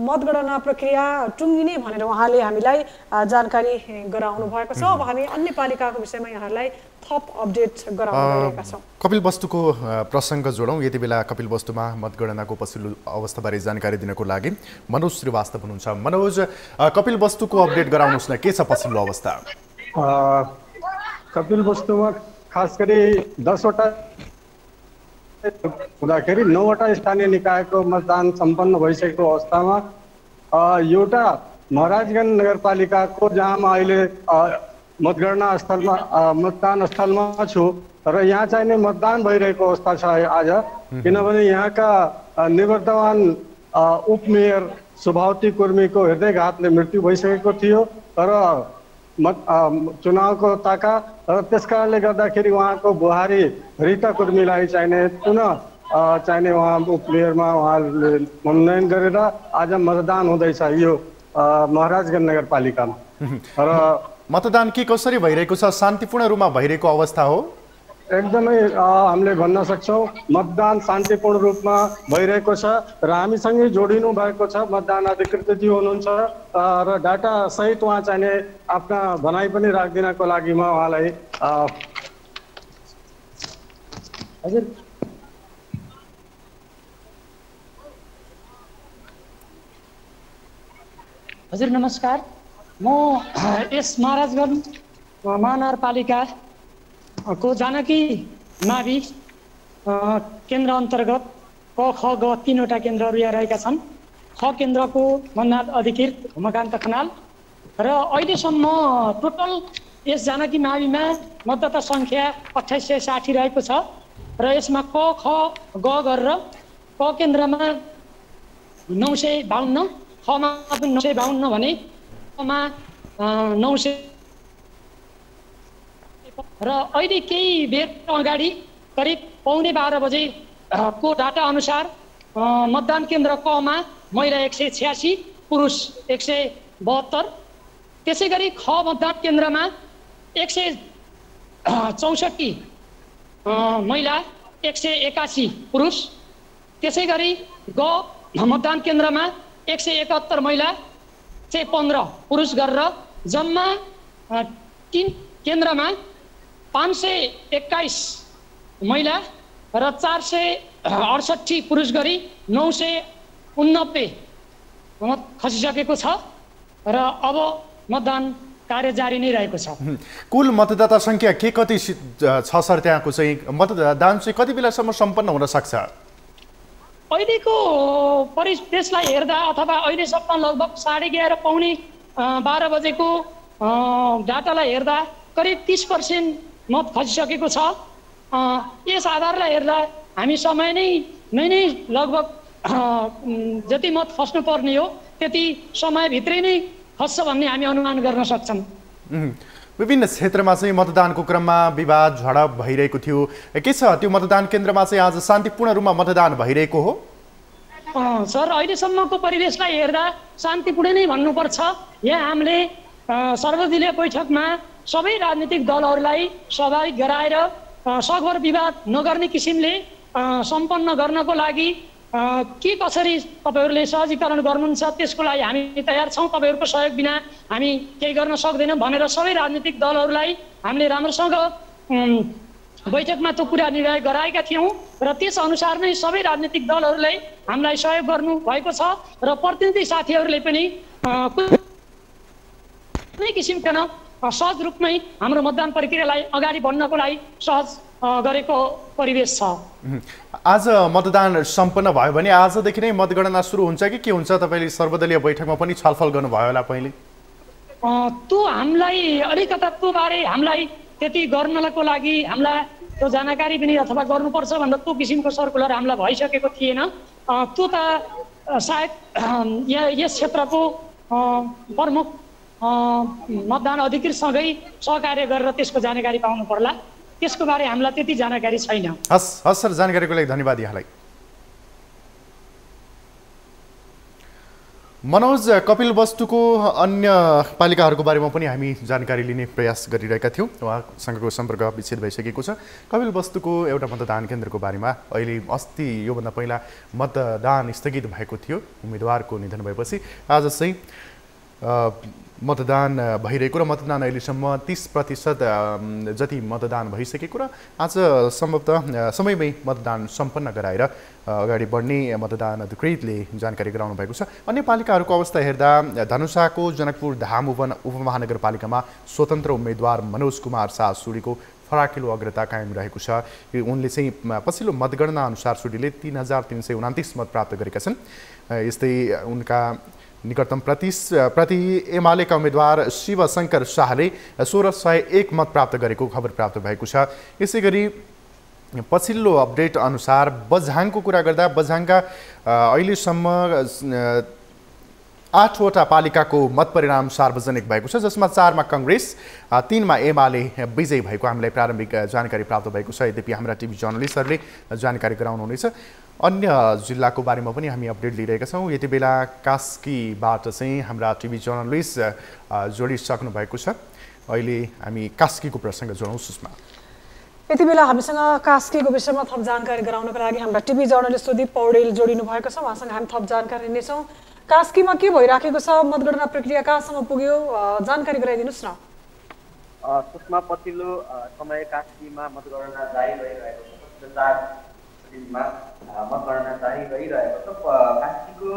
मतगणना प्रक्रिया टुङ्गिने भनेर उहाँले हामीलाई जानकारी गराउनु भएको छ। अब हामी अन्य पालिकाको विषयमा यहाँलाई थप अपडेट गराउन गइरहेका छौँ। कपिलवस्तुको प्रसङ्ग जोडौँ। यति बेला कपिलवस्तुमा मतगणनाको पछिल्लो अवस्थाबारे जानकारी दिनको लागि मनोज श्रीवास्तव हुनुहुन्छ। मनोज, कपिलवस्तुको अपडेट गराउनुहोस् न, के छ पछिल्लो अवस्था? कपिलवस्तुमा खास गरी 10वटा हुँदाखेरि 9वटा स्थानीय निकायको मतदान सम्पन्न भइसकेको अवस्थामा एउटा महाराजगञ्ज नगरपालिकाको जहाँमा अहिले मतगणना स्थलमा मतदान स्थलमा छु र यहाँ चाहिँ नै मतदान भइरहेको अवस्था छ आज। किनभने यहाँका निवर्तमान उपमेयर सुभावती कुर्मीको हृदयघातले मृत्यु भइसकेको थियो तर चुनावको ताका र त्यस कारणले गर्दाखेरि उहाँको बुहारी रीता कुर्मीलाई चाहिने पुनः चाहिने उहाँ उपमेयरमा उहाँले मनोनयन गरेर आज मतदान हुँदैछ यो महाराजगञ्ज नगरपालिकामा। र मतदान के कसरी भइरहेको छ? शान्तिपूर्ण रूपमा भइरहेको अवस्था हो? एकदमै हामीले भन्न सक्छौँ मतदान शान्तिपूर्ण रूपमा भइरहेको छ र हामीसँगै जोडिनु भएको छ मतदान अधिकृतज्यू हुनुहुन्छ र डाटा सहित उहाँ चाहिने आफ्ना भनाइ पनि राखिदिनको लागि म उहाँलाई हजुर हजुर नमस्कार। म यस महाराजगञ्ज महानगरपालिका को जानकी मावि केन्द्र अन्तर्गत क ख ग 3वटा केन्द्रहरू यहाँ रहेका छन्। ख केन्द्रको मन्नाथ अधिकृत उमाकान्त खनाल र अहिलेसम्म टोटल यस जानकी माविमा मतदाता सङ्ख्या 2860 रहेको छ र यसमा क ख ग गरेर क केन्द्रमा 952, खमा पनि 952 भने कमा 900 र अहिले केही बेर अगाडि करिब 11:15 बजे को डाटा अनुसार मतदान केन्द्र कमा महिला 186, पुरुष 172, त्यसै गरी ख मतदान केन्द्रमा 164 महिला 181 पुरुष, त्यसै गरी ग मतदान केन्द्रमा 171 महिला 15 पुरुष गरेर जम्मा 3 केन्द्रमा 521 महिला र 468 पुरुष गरी 989 मत खसिसकेको छ र अब मतदान कार्य जारी नै रहेको छ। कुल मतदाता सङ्ख्या के कति छ सर? त्यहाँको चाहिँ मतदान चाहिँ कति बेलासम्म सम्पन्न हुन सक्छ? अहिलेको परिवेशलाई हेर्दा अथवा अहिलेसम्म लगभग 11:30 पौने 12 बजेको डाटालाई हेर्दा करिब 30% मत खसिसकेको छ। यस आधारलाई हेर्दा हामी समय नै लगभग जति मत खस्नु पर्ने हो त्यति समयभित्रै नै खस्छ भन्ने हामी अनुमान गर्न सक्छौँ। विभिन्न क्षेत्रमा चाहिँ मतदानको क्रममा विवाद झडप भइरहेको थियो, के छ त्यो मतदान केन्द्रमा चाहिँ आज शान्तिपूर्ण रूपमा मतदान भइरहेको हो? सर अहिलेसम्मको परिवेशलाई हेर्दा शान्तिपूर्ण नै भन्नुपर्छ। यहाँ हामीले सर्वदलीय बैठकमा सबै राजनीतिक दलहरूलाई सहभागी गराएर सकभर विवाद नगर्ने किसिमले सम्पन्न गर्नको लागि के कसरी तपाईहरूले सहजीकरण गर्नुहुन्छ त्यसको लागि हामी तयार छौँ। तपाईँहरूको सहयोग बिना हामी केही गर्न सक्दैनौँ भनेर सबै राजनीतिक दलहरूलाई हामीले राम्रोसँग बैठकमा त्यो कुरा निर्णय गराएका थियौँ र त्यस अनुसार नै सबै राजनीतिक दलहरूले हामीलाई सहयोग गर्नु भएको छ र प्रतिनिधि साथीहरूले पनि कुनै किसिमका सहज रूपमै हाम्रो मतदान प्रक्रियालाई अगाडि बढ्नको लागि सहज गरेको परिवेश छ। आज मतदान सम्पन्न भयो भने आजदेखि नै मतगणना सुरु हुन्छ कि के हुन्छ? तपाईँले सर्वदलीय बैठकमा पनि छलफल गर्नुभयो होला पहिले? त्यो हामीलाई अलिकता त्यो बारे हामीलाई त्यति गर्नको लागि हामीलाई त्यो जानकारी पनि अथवा गर्नुपर्छ भनेर त्यो किसिमको सर्कुलर हामीलाई भइसकेको थिएन। त्यो त सायद यस क्षेत्रको प्रमुख मतदान अधिकृतसँगै सहकार्य गरेर त्यसको जानकारी पाउनु पर्ला। त्यसको बारे हामीलाई त्यति जानकारी छैन। हस् सर, जानकारीको लागि धन्यवाद यहाँलाई। मनोज, कपिलवस्तुको अन्य पालिकाहरूको बारेमा पनि हामी जानकारी लिने प्रयास गरिरहेका थियौँ। उहाँसँगको सम्पर्क विच्छेद भइसकेको छ। कपिलवस्तुको एउटा मतदान केन्द्रको बारेमा अहिले अस्ति योभन्दा पहिला मतदान स्थगित भएको थियो उम्मेदवारको निधन भएपछि। आज चाहिँ मतदान भइरहेको र मतदान अहिलेसम्म 30% जति मतदान भइसकेको र आज सम्भवतः समयमै मतदान सम्पन्न गराएर अगाडि बढ्ने मतदान अधिकृतले जानकारी गराउनु भएको छ। अन्य पालिकाहरूको अवस्था हेर्दा धनुषाको जनकपुर धाम उपमहानगरपालिकामा स्वतन्त्र उम्मेदवार मनोज कुमार शाह सुडीको फराकिलो अग्रता कायम रहेको छ। उनले चाहिँ पछिल्लो मतगणना अनुसार सुडीले 3329 मत प्राप्त गरेका छन्। यस्तै उनका निकटतम प्रति एमालेका उम्मेदवार शिवशङ्कर शाहले 1601 मत प्राप्त गरेको खबर प्राप्त भएको छ। यसै गरी पछिल्लो अपडेट अनुसार बझाङको कुरा गर्दा बझाङका अहिलेसम्म 8वटा पालिकाको मत परिणाम सार्वजनिक भएको छ, जसमा 4मा काङ्ग्रेस 3मा एमाले विजयी भएको हामीलाई प्रारम्भिक जानकारी प्राप्त भएको छ। यद्यपि हाम्रा टिभी जर्नलिस्टहरूले जानकारी गराउनुहुनेछ। अन्य जिल्लाको बारेमा पनि हामी अपडेट लिइरहेका छौँ। यति बेला कास्कीबाट चाहिँ हाम्रा टिभी जर्नलिस्ट जोडिसक्नु भएको छ। अहिले हामी कास्कीको प्रसङ्ग जोडौँ। सुषमा, यति बेला हामीसँग कास्कीको विषयमा थप जानकारी गराउनको लागि हाम्रा टिभी जर्नलिस्ट सुदीप पौडेल जोडिनु भएको छ। उहाँसँग हामी थप जानकारी लिनेछौँ। कास्कीमा के भइराखेको छ, मतगणना प्रक्रिया कहाँसम्म पुग्यो, जानकारी गराइदिनुहोस् न। सुषमा, पछिल्लो समय कास्कीमा मतगणना जारी रहिरहेको छ। 4 दिनमा मतगणना जारी रहिरहेको छ। कास्कीको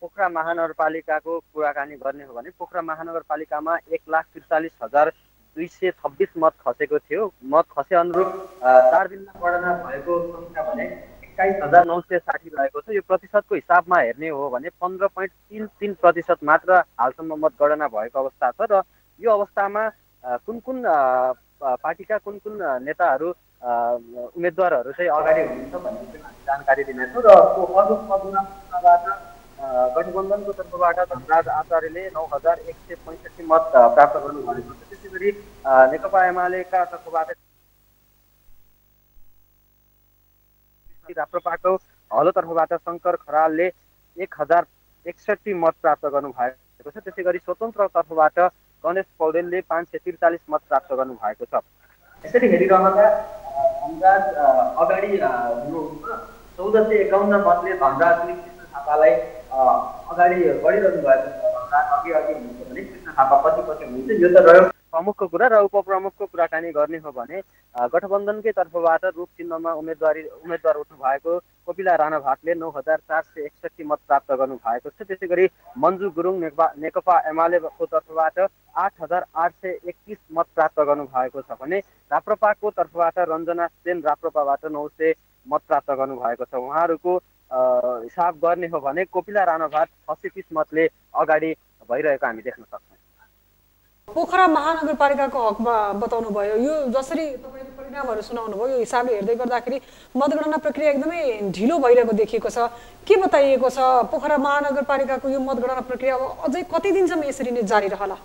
पोखरा महानगरपालिकाको कुराकानी गर्ने हो भने पोखरा महानगरपालिकामा 1,43,226 मत खसेको थियो। मत खसे अनुरूप 4 दिनमा गणना भएको सङ्ख्या भने 21,960 रहेको छ। यो प्रतिशतको हिसाबमा हेर्ने हो भने 15.33% मात्र हालसम्म मतगणना भएको अवस्था छ। र यो अवस्थामा कुन कुन पार्टीका कुन कुन नेताहरू उम्मेदवारहरू चाहिँ अगाडि हुनुहुन्छ भन्ने जानकारी दिनेछौँ। र पदबाट गठबन्धनको तर्फबाट धनराज आचार्यले 9165 मत प्राप्त गर्नुभएको छ। त्यसै गरी नेकपा एमालेका तर्फबाट राप्रपाको हलो तर्फबाट शङ्कर खरालले 1061 मत प्राप्त गर्नुभएको छ। त्यसै गरी स्वतन्त्र तर्फबाट गणेश पौडेलले 543 मत प्राप्त गर्नुभएको छ। यसरी हेरिरहँदा धनराज अगाडि हुनुहुन्छ। 1451 मतले धनराजले कृष्ण थापालाई अगाडि बढिरहनु भएको छ। धनराज अघि हुनुहुन्छ भने कृष्ण थापा पछि हुनुहुन्छ। यो त रह्यो प्रमुखको कुरा। र उपप्रमुखको कुराकानी गर्ने हो भने गठबन्धनकै तर्फबाट रूप चिन्हमा उम्मेदवार उठ्नु भएको कोपिला राणा भाटले 9461 मत प्राप्त गर्नु भएको छ। त्यसै गरी मन्जु गुरुङ नेकपा एमालेको तर्फबाट 8831 मत प्राप्त गर्नु भएको छ भने राप्रपाको तर्फबाट रञ्जना सेन राप्रपाबाट 900 मत प्राप्त गर्नु भएको छ। उहाँहरूको हिसाब गर्ने हो भने कोपिला राणा भाट 630 मतले अगाडि भइरहेको हामी देख्न सक्छौँ। पोखरा महानगरपालिकाको हकमा बताउनु भयो, यो जसरी तपाईँले परिणामहरू सुनाउनु भयो, यो हिसाबले हेर्दै गर्दाखेरि मतगणना प्रक्रिया एकदमै ढिलो भइरहेको देखिएको छ। के बताइएको छ पोखरा महानगरपालिकाको यो मतगणना प्रक्रिया अझै कति दिनसम्म यसरी नै जारी रहला?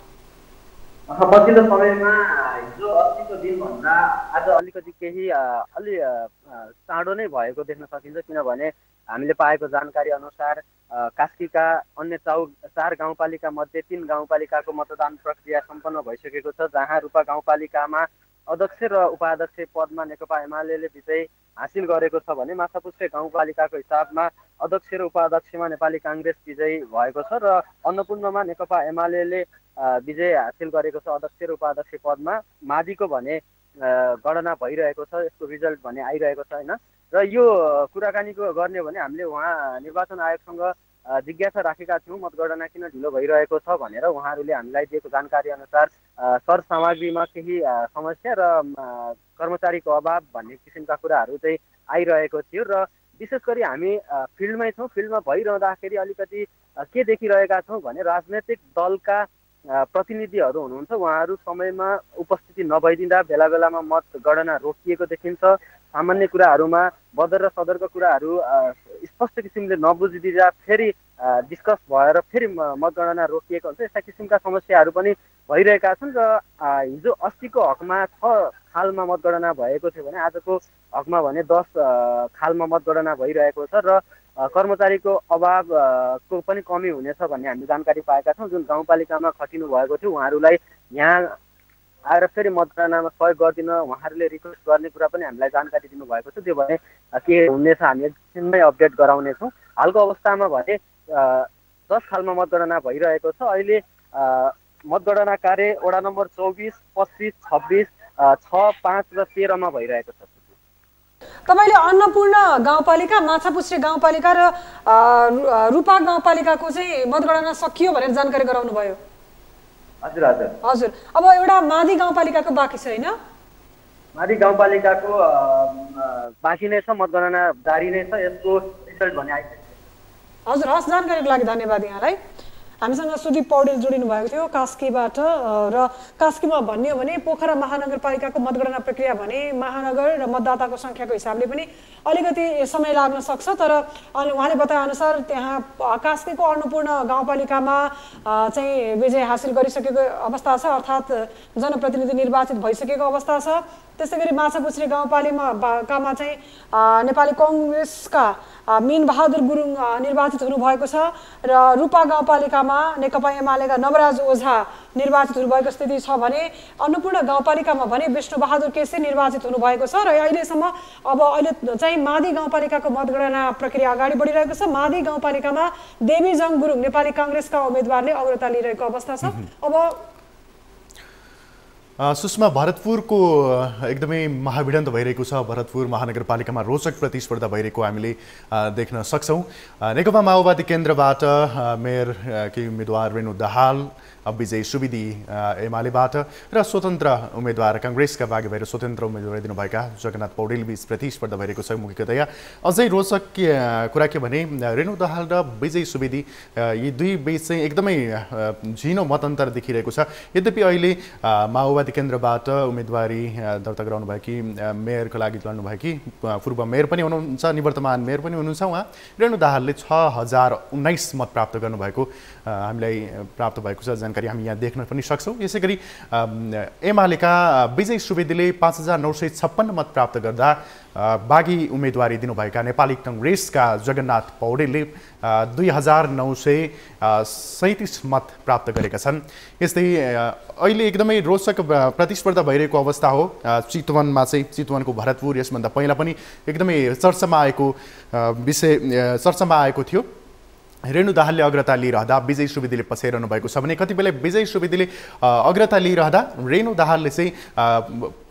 पछिल्लो समयमा हिजो अस्तिको दिनभन्दा आज अलिकति केही अलि चाँडो नै भएको देख्न सकिन्छ। किनभने हामीले पाएको जानकारी अनुसार कास्कीका अन्य 4 गाउँपालिका मध्ये 3 गाउँपालिकाको मतदान प्रक्रिया सम्पन्न भइसकेको छ, जहाँ रूपा गाउँपालिकामा अध्यक्ष र उपाध्यक्ष पदमा नेकपा एमाले विजय हासिल गरेको छ भने माछापुच्छ्रे गाउँपालिकाको हिसाबमा अध्यक्ष र उपाध्यक्षमा नेपाली काङ्ग्रेस विजयी भएको छ र अन्नपूर्णमा नेकपा एमाले विजय हासिल गरेको छ अध्यक्ष र उपाध्यक्ष पदमा। माविको भने गणना भइरहेको छ, यसको रिजल्ट भने आइरहेको छ होइन। र यो कुराकानीको गर्ने भने हामीले उहाँ निर्वाचन आयोगसँग जिज्ञासा राखेका थियौँ मतगणना किन ढिलो भइरहेको छ भनेर। उहाँहरूले हामीलाई दिएको जानकारी अनुसार सरसामग्रीमा केही समस्या र कर्मचारीको अभाव भन्ने किसिमका कुराहरू चाहिँ आइरहेको थियो। र विशेष गरी हामी फिल्डमै छौँ। फिल्डमा भइरहँदाखेरि अलिकति के देखिरहेका छौँ भने राजनैतिक दलका प्रतिनिधिहरू हुनुहुन्छ, उहाँहरू समयमा उपस्थिति नभइदिँदा बेला बेलामा मतगणना रोकिएको देखिन्छ। सामान्य कुराहरूमा बदर र सदरका कुराहरू स्पष्ट किसिमले नबुझिदिँदा फेरि डिस्कस भएर फेरि मतगणना रोकिएको हुन्छ। यस्ता किसिमका समस्याहरू पनि भइरहेका छन्। र हिजो अस्तिको हकमा 6 खालमा मतगणना भएको थियो भने आजको हकमा भने 10 खालमा मतगणना भइरहेको छ र कर्मचारीको अभावको पनि कमी हुनेछ भन्ने हामीले जानकारी पाएका छौँ। जुन गाउँपालिकामा खटिनु भएको थियो उहाँहरूलाई यहाँ आएर फेरि मतगणनामा सहयोग गरिदिन उहाँहरूले रिक्वेस्ट गर्ने कुरा पनि हामीलाई जानकारी दिनुभएको छ। त्यो भने के हुनेछ हामी एकछिनमै अपडेट गराउनेछौँ। हालको अवस्थामा भने 10 खालमा मतगणना भइरहेको छ। अहिले मतगणना कार्य वडा नम्बर 24, 25, 26, 6, 5 र 13 मा भइरहेको छ। तपाईले अन्नपूर्ण गाउँपालिका, माछापुच्छ्रे गाउँपालिका र रूपा गाउँपालिकाको चाहिँ मतगणना सकियो भनेर जानकारी गराउनु भयो। हजुर हजुर हजुर। अब एउटा मादी गाउँपालिकाको बाँकी छ हैन? माडी गाउँपालिकाको बाँकी नै छ, मतगणना जारी नै छ, यसको रिजल्ट भने आइसक्यो। हजुर, हस्, जानकारीको लागि धन्यवाद यहाँलाई। हामीसँग सुदीप पौडेल जोडिनु भएको थियो कास्कीबाट। र कास्कीमा भन्ने हो भने पोखरा महानगरपालिकाको मतगणना प्रक्रिया भने महानगर र मतदाताको सङ्ख्याको हिसाबले पनि अलिकति समय लाग्न सक्छ, तर उहाँले बताएअनुसार त्यहाँ कास्कीको अन्नपूर्ण गाउँपालिकामा चाहिँ विजय हासिल गरिसकेको अवस्था छ, अर्थात् जनप्रतिनिधि निर्वाचित भइसकेको अवस्था छ। त्यसै गरी माछापुछ्रे गाउँपालिकामा चाहिँ नेपाली कङ्ग्रेसका मीन बहादुर गुरुङ निर्वाचित हुनुभएको छ र रूपा गाउँपालिकामा नेकपा एमालेका नवराज ओझा निर्वाचित हुनुभएको स्थिति छ भने अन्नपूर्ण गाउँपालिकामा भने विष्णु बहादुर केसी निर्वाचित हुनुभएको छ। र अहिले चाहिँ मादी गाउँपालिकाको मतगणना प्रक्रिया अगाडि बढिरहेको छ। मादी गाउँपालिकामा देवीजङ गुरुङ नेपाली काङ्ग्रेसका उम्मेदवारले अग्रता लिइरहेको अवस्था छ। अब सुषमा, भरतपुरको एकदमै महाभिडन्त भइरहेको छ। भरतपुर महानगरपालिकामा रोचक प्रतिस्पर्धा भइरहेको हामीले देख्न सक्छौँ। नेकपा माओवादी केन्द्रबाट मेयरकी उम्मेदवार रेणु दाहाल, विजय सुवेदी एमालेबाट र स्वतन्त्र उम्मेदवार काङ्ग्रेसका भागी भएर स्वतन्त्र उम्मेदवार दिनुभएका जगन्नाथ पौडेल बीच प्रतिस्पर्धा भइरहेको छ। मुख्यतया अझै रोचक कुरा के भने रेणु दाहाल र विजय सुवेदी यी दुई बीच चाहिँ एकदमै झिनो मतअन्तर देखिरहेको छ। यद्यपि अहिले माओवादी केन्द्रबाट उम्मेदवारी दर्ता गराउनुभएकी मेयरको लागि लड्नुभएकी पूर्व मेयर पनि हुनुहुन्छ, निवर्तमान मेयर पनि हुनुहुन्छ। उहाँ रेणु दाहालले 6019 मत प्राप्त गर्नुभएको हामीलाई प्राप्त भएको छ जानकारी हामी यहाँ देख्न पनि सक्छौँ। यसै गरी एमालेका विजय सुवेदीले 5956 मत प्राप्त गर्दा बागी उम्मेदवारी दिनुभएका नेपाली काङ्ग्रेसका जगन्नाथ पौडेलले 2937 मत प्राप्त गरेका छन्। यस्तै अहिले एकदमै रोचक प्रतिस्पर्धा भइरहेको अवस्था हो चितवनमा चाहिँ। चितवनको भरतपुर यसभन्दा पहिला पनि एकदमै चर्चामा आएको थियो। रेणु दाहालले अग्रता लिइरहँदा विजय सुवेदीले पछ्याइरहनु भएको छ भने कति बेला विजय सुवेदीले अग्रता लिइरहँदा रेणु दाहालले चाहिँ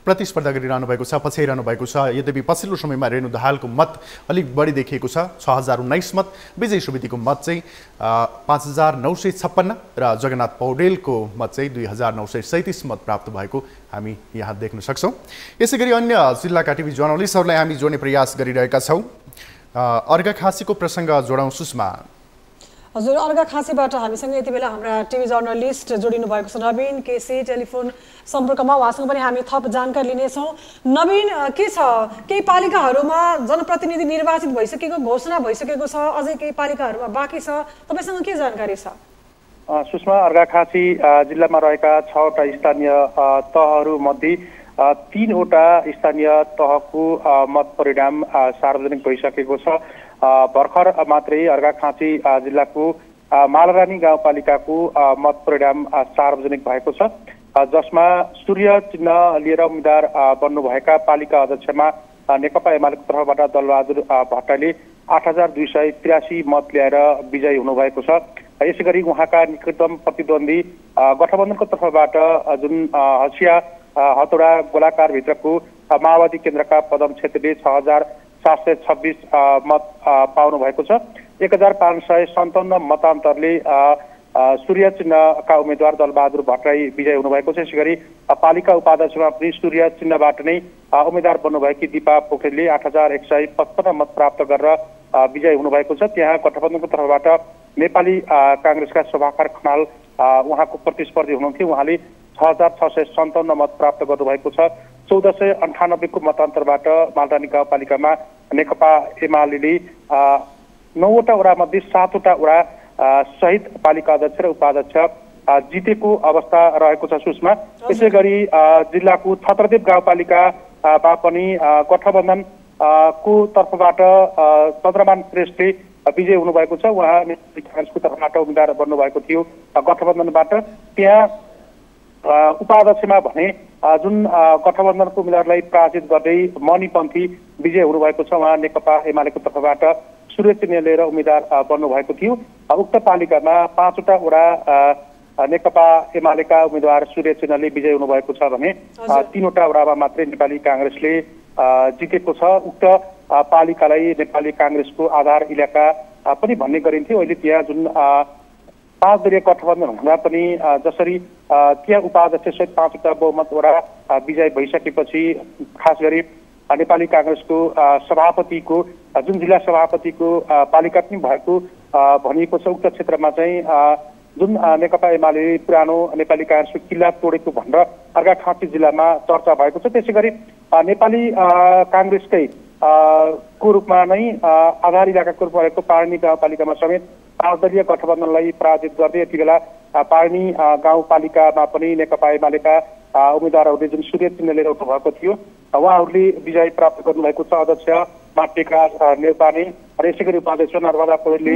प्रतिस्पर्धा गरिरहनु भएको छ, पछ्याइरहनु भएको छ। यद्यपि पछिल्लो समयमा रेणु दाहालको मत अलिक बढी देखिएको छ, 6019 मत। विजय सुवेदीको मत चाहिँ 5956 र जगन्नाथ पौडेलको मत चाहिँ 2937 मत प्राप्त भएको हामी यहाँ देख्न सक्छौँ। यसै गरी अन्य जिल्लाका टिभी जर्नलिस्टहरूलाई हामी जोड्ने प्रयास गरिरहेका छौँ। अर्घाखाँसीको प्रसङ्ग जोडौँ सुषमा। हजुर, अर्घाखाँसीबाट हामीसँग यति बेला हाम्रा टिभी जर्नलिस्ट जोडिनु भएको छ नवीन केसी टेलिफोन सम्पर्कमा। उहाँसँग पनि हामी थप जानकारी लिनेछौँ। नवीन, के छ, केही पालिकाहरूमा जनप्रतिनिधि निर्वाचित भइसकेको घोषणा भइसकेको छ, अझै केही पालिकाहरूमा बाँकी छ, तपाईँसँग के जानकारी छ? सुषमा, अर्घाखाँसी जिल्लामा रहेका 6वटा स्थानीय तहहरूमध्ये 3वटा स्थानीय तहको मत परिणाम सार्वजनिक भइसकेको छ। भर्खर मात्रै अर्घाखाँसी जिल्लाको मालरानी गाउँपालिकाको मत परिणाम सार्वजनिक भएको छ, जसमा सूर्य चिन्ह लिएर उम्मेदवार बन्नुभएका पालिका अध्यक्षमा नेकपा एमालेको तर्फबाट दलबहादुर भट्टले 8283 मत ल्याएर विजयी हुनुभएको छ। यसै गरी उहाँका निकटतम प्रतिद्वन्दी गठबन्धनको तर्फबाट जुन हसिया हतौडा गोलाकारभित्रको माओवादी केन्द्रका पदम छेत्रीले 6726 मत पाउनु भएको छ। 1557 मतान्तरले सूर्य चिन्हका उम्मेदवार दलबहादुर भट्टराई विजयी हुनुभएको छ। यसै गरी पालिका उपाध्यक्षमा पनि सूर्य चिन्हबाट नै उम्मेदवार बन्नुभएकी दिपा पोखरेलले 8155 मत प्राप्त गरेर विजयी हुनुभएको छ। त्यहाँ गठबन्धनको तर्फबाट नेपाली काङ्ग्रेसका शोभाकर खनाल उहाँको प्रतिस्पर्धी हुनुहुन्थ्यो। उहाँले 6657 मत प्राप्त गर्नुभएको छ। 1498 को मतान्तरबाट मालरानी गाउँपालिकामा नेकपा एमाले 9वटा वडामध्ये 7वटा वडा सहित पालिका अध्यक्ष र उपाध्यक्ष जितेको अवस्था रहेको छ सुषमा। यसै गरी जिल्लाको छत्रदेव गाउँपालिकामा पनि गठबन्धन को तर्फबाट चन्द्रमान श्रेष्ठले विजय हुनुभएको छ। उहाँ नेपाली काङ्ग्रेसको तर्फबाट उम्मेदवार बन्नुभएको थियो गठबन्धनबाट। त्यहाँ उपाध्यक्षमा भने जुन गठबन्धनको उम्मेदवारलाई पराजित गर्दै मणिपन्थी विजय हुनुभएको छ। उहाँ नेकपा एमालेको तर्फबाट सूर्य चिन्ह लिएर उम्मेदवार बन्नुभएको थियो। उक्त पालिकामा 5वटा वडा नेकपा एमालेका उम्मेदवार सूर्य चिन्हले विजय हुनुभएको छ भने 3वटा वडामा मात्रै नेपाली काङ्ग्रेसले जितेको छ। उक्त पालिकालाई नेपाली काङ्ग्रेसको आधार इलाका पनि भन्ने गरिन्थ्यो। अहिले त्यहाँ जुन 5 दलीय गठबन्धन हुँदा पनि जसरी त्यहाँ उपाध्यक्ष सहित 5वटा बहुमत वडा विजय भइसकेपछि खास गरी नेपाली काङ्ग्रेसको सभापतिको जुन जिल्ला सभापतिको पालिका पनि भएको भनिएको छ उक्त क्षेत्रमा चाहिँ जुन नेकपा एमाले पुरानो नेपाली काङ्ग्रेसको किल्ला तोडेको भनेर अर्घाखाँची जिल्लामा चर्चा भएको छ। त्यसै गरी नेपाली काङ्ग्रेसकै को रूपमा नै आधार इलाकाको रूपमा रहेको पार्नी गाउँपालिकामा समेत 5 दलीय गठबन्धनलाई पराजित गर्दै यति बेला पार्नी गाउँपालिकामा पनि नेकपा एमालेका उम्मेद्वारहरूले जुन सूर्य चिन्ह लिएर उठ्नु भएको थियो उहाँहरूले विजय प्राप्त गर्नुभएको छ। अध्यक्ष माटेका नेपाली र यसै गरी उपाध्यक्ष नर्मदा पौडेलले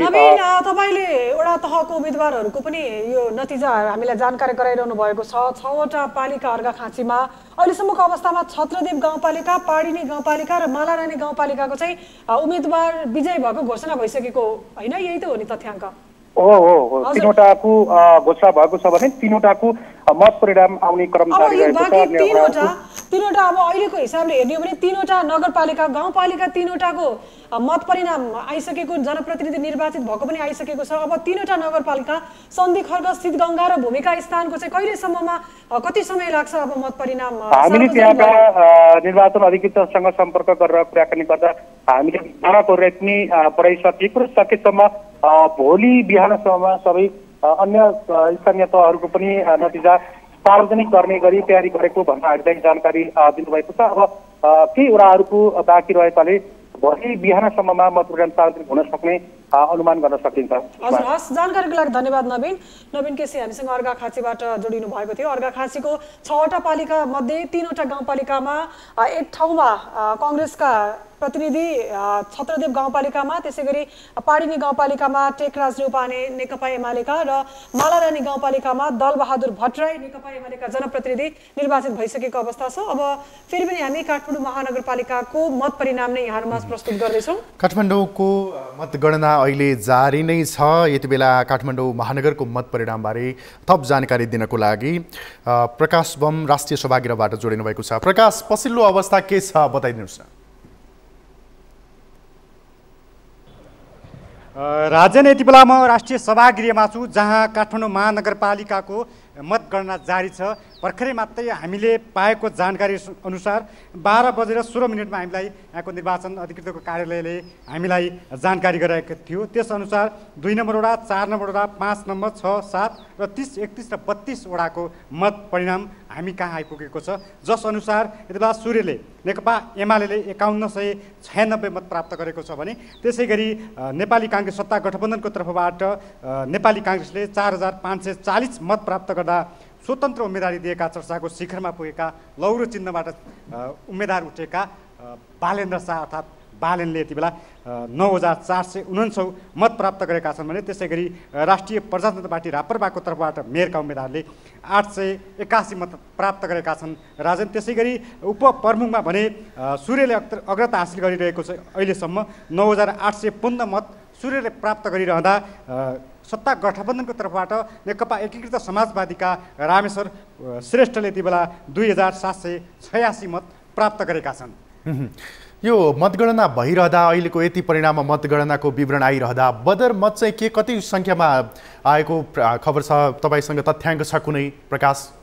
तपाईले वडा तहको उम्मेदवारहरूको पनि यो नतिजा हामीलाई जानकारी गराइरहनु भएको छ। 6वटा पालिका अर्घाखाँचीमा अहिलेसम्मको अवस्थामा छत्रदेव गाउँपालिका, पाडिनी गाउँपालिका र मालारानी गाउँपालिकाको चाहिँ उम्मेदवार विजय भएको घोषणा भइसकेको होइन? यही त हो नि तथ्याङ्क? हो 3वटाको घोषणा भएको छ भने 3वटाको मत परिणाम आउने क्रम जारी रहेको छ। 3वटा अब अहिलेको हिसाबले हेर्ने हो भने 3वटा नगरपालिका गाउँपालिका 3वटाको मत परिणाम आइसकेको, जनप्रतिनिधि निर्वाचित भएको पनि आइसकेको छ। अब 3वटा नगरपालिका सन्धि खर्ग स्थित गङ्गा र भूमिका स्थानको चाहिँ कहिलेसम्ममा कति समय लाग्छ अब मत परिणाम? हामीले त्यहाँका निर्वाचन अधिकृतसँग सम्पर्क गरेर कुराकानी गर्दा हामीले धाराको रेट पनि बढाइसकेको र सकेसम्म भोलि बिहानसम्म सबै अन्य स्थानीय तहहरूको पनि नतिजा सार्वजनिक गर्ने गरी तयारी गरेको भनेर हामीलाई जानकारी दिनुभएको छ। अब केही वडाहरूको बाँकी रहेकाले भोलि बिहानसम्ममा मतदान सार्वजनिक हुन सक्ने अनुमान गर्न सकिन्छ। हजुर, हस्, जानकारीको लागि धन्यवाद नवीन। नवीन केसी हामीसँग अर्घाखाँचीबाट जोडिनु भएको थियो। अर्घाखाँचीको 6वटा पालिका मध्ये 3वटा गाउँपालिकामा एक ठाउँमा काङ्ग्रेसका प्रतिनिधि छत्रदेव गाउँपालिकामा, त्यसै गरी पाडिनी गाउँपालिकामा टेकराज न्यौपाने नेकपा एमालेका र मालारानी गाउँपालिकामा दलबहादुर भट्टराई नेकपा एमालेका जनप्रतिनिधि निर्वाचित भइसकेको अवस्था छ। अब फेरि पनि हामी काठमाडौँ महानगरपालिकाको मत परिणाम नै यहाँहरूमा प्रस्तुत गर्दैछौँ। काठमाडौँको मतगणना अहिले जारी नै छ। यति बेला काठमाडौँ महानगरको मत परिणामबारे थप जानकारी दिनको लागि प्रकाश बम राष्ट्रिय सभागृहबाट जोडिनु भएको छ। प्रकाश, पछिल्लो अवस्था के छ बताइदिनुहोस् न। राजन, यति बेला म राष्ट्रिय सभागृहमा छु जहाँ काठमाडौँ महानगरपालिकाको मतगणना जारी छ। भर्खरै मात्रै हामीले पाएको जानकारी अनुसार 12:16 हामीलाई यहाँको निर्वाचन अधिकृतको कार्यालयले हामीलाई जानकारी गराएको थियो। त्यसअनुसार 2 नम्बर वडा, 4 नम्बर वडा, 5 नम्बर, 6, 7 र 30, 31 र 32 वडाको मत परिणाम हामी कहाँ आइपुगेको छ। जसअनुसार यति बेला सूर्यले नेकपा एमाले 5196 मत प्राप्त गरेको छ भने त्यसै गरी नेपाली काङ्ग्रेस सत्ता गठबन्धनको तर्फबाट नेपाली काङ्ग्रेसले 4540 मत प्राप्त गर्दा स्वतन्त्र उम्मेदवारी दिएका चर्चाको शिखरमा पुगेका लौरो चिन्हबाट उम्मेदवार उठेका बालेन्द्र शाह अर्थात् बालेनले यति बेला 9449 मत प्राप्त गरेका छन् भने त्यसै गरी राष्ट्रिय प्रजातन्त्र पार्टी राप्रपाको तर्फबाट मेयरका उम्मेदवारले 881 मत प्राप्त गरेका छन्। राजन, त्यसै गरी उपप्रमुखमा भने सूर्यले अग्रता हासिल गरिरहेको छ। अहिलेसम्म 9815 मत सूर्यले प्राप्त गरिरहँदा सत्ता गठबन्धनको तर्फबाट नेकपा एकीकृत समाजवादीका रामेश्वर श्रेष्ठले यति बेला 2786 मत प्राप्त गरेका छन्। यो मतगणना भइरहँदा अहिलेको यति परिणाममा मतगणनाको विवरण आइरहँदा बदर मत चाहिँ कति सङ्ख्यामा आएको खबर छ? तपाईँसँग तथ्याङ्क छ कुनै, प्रकाश?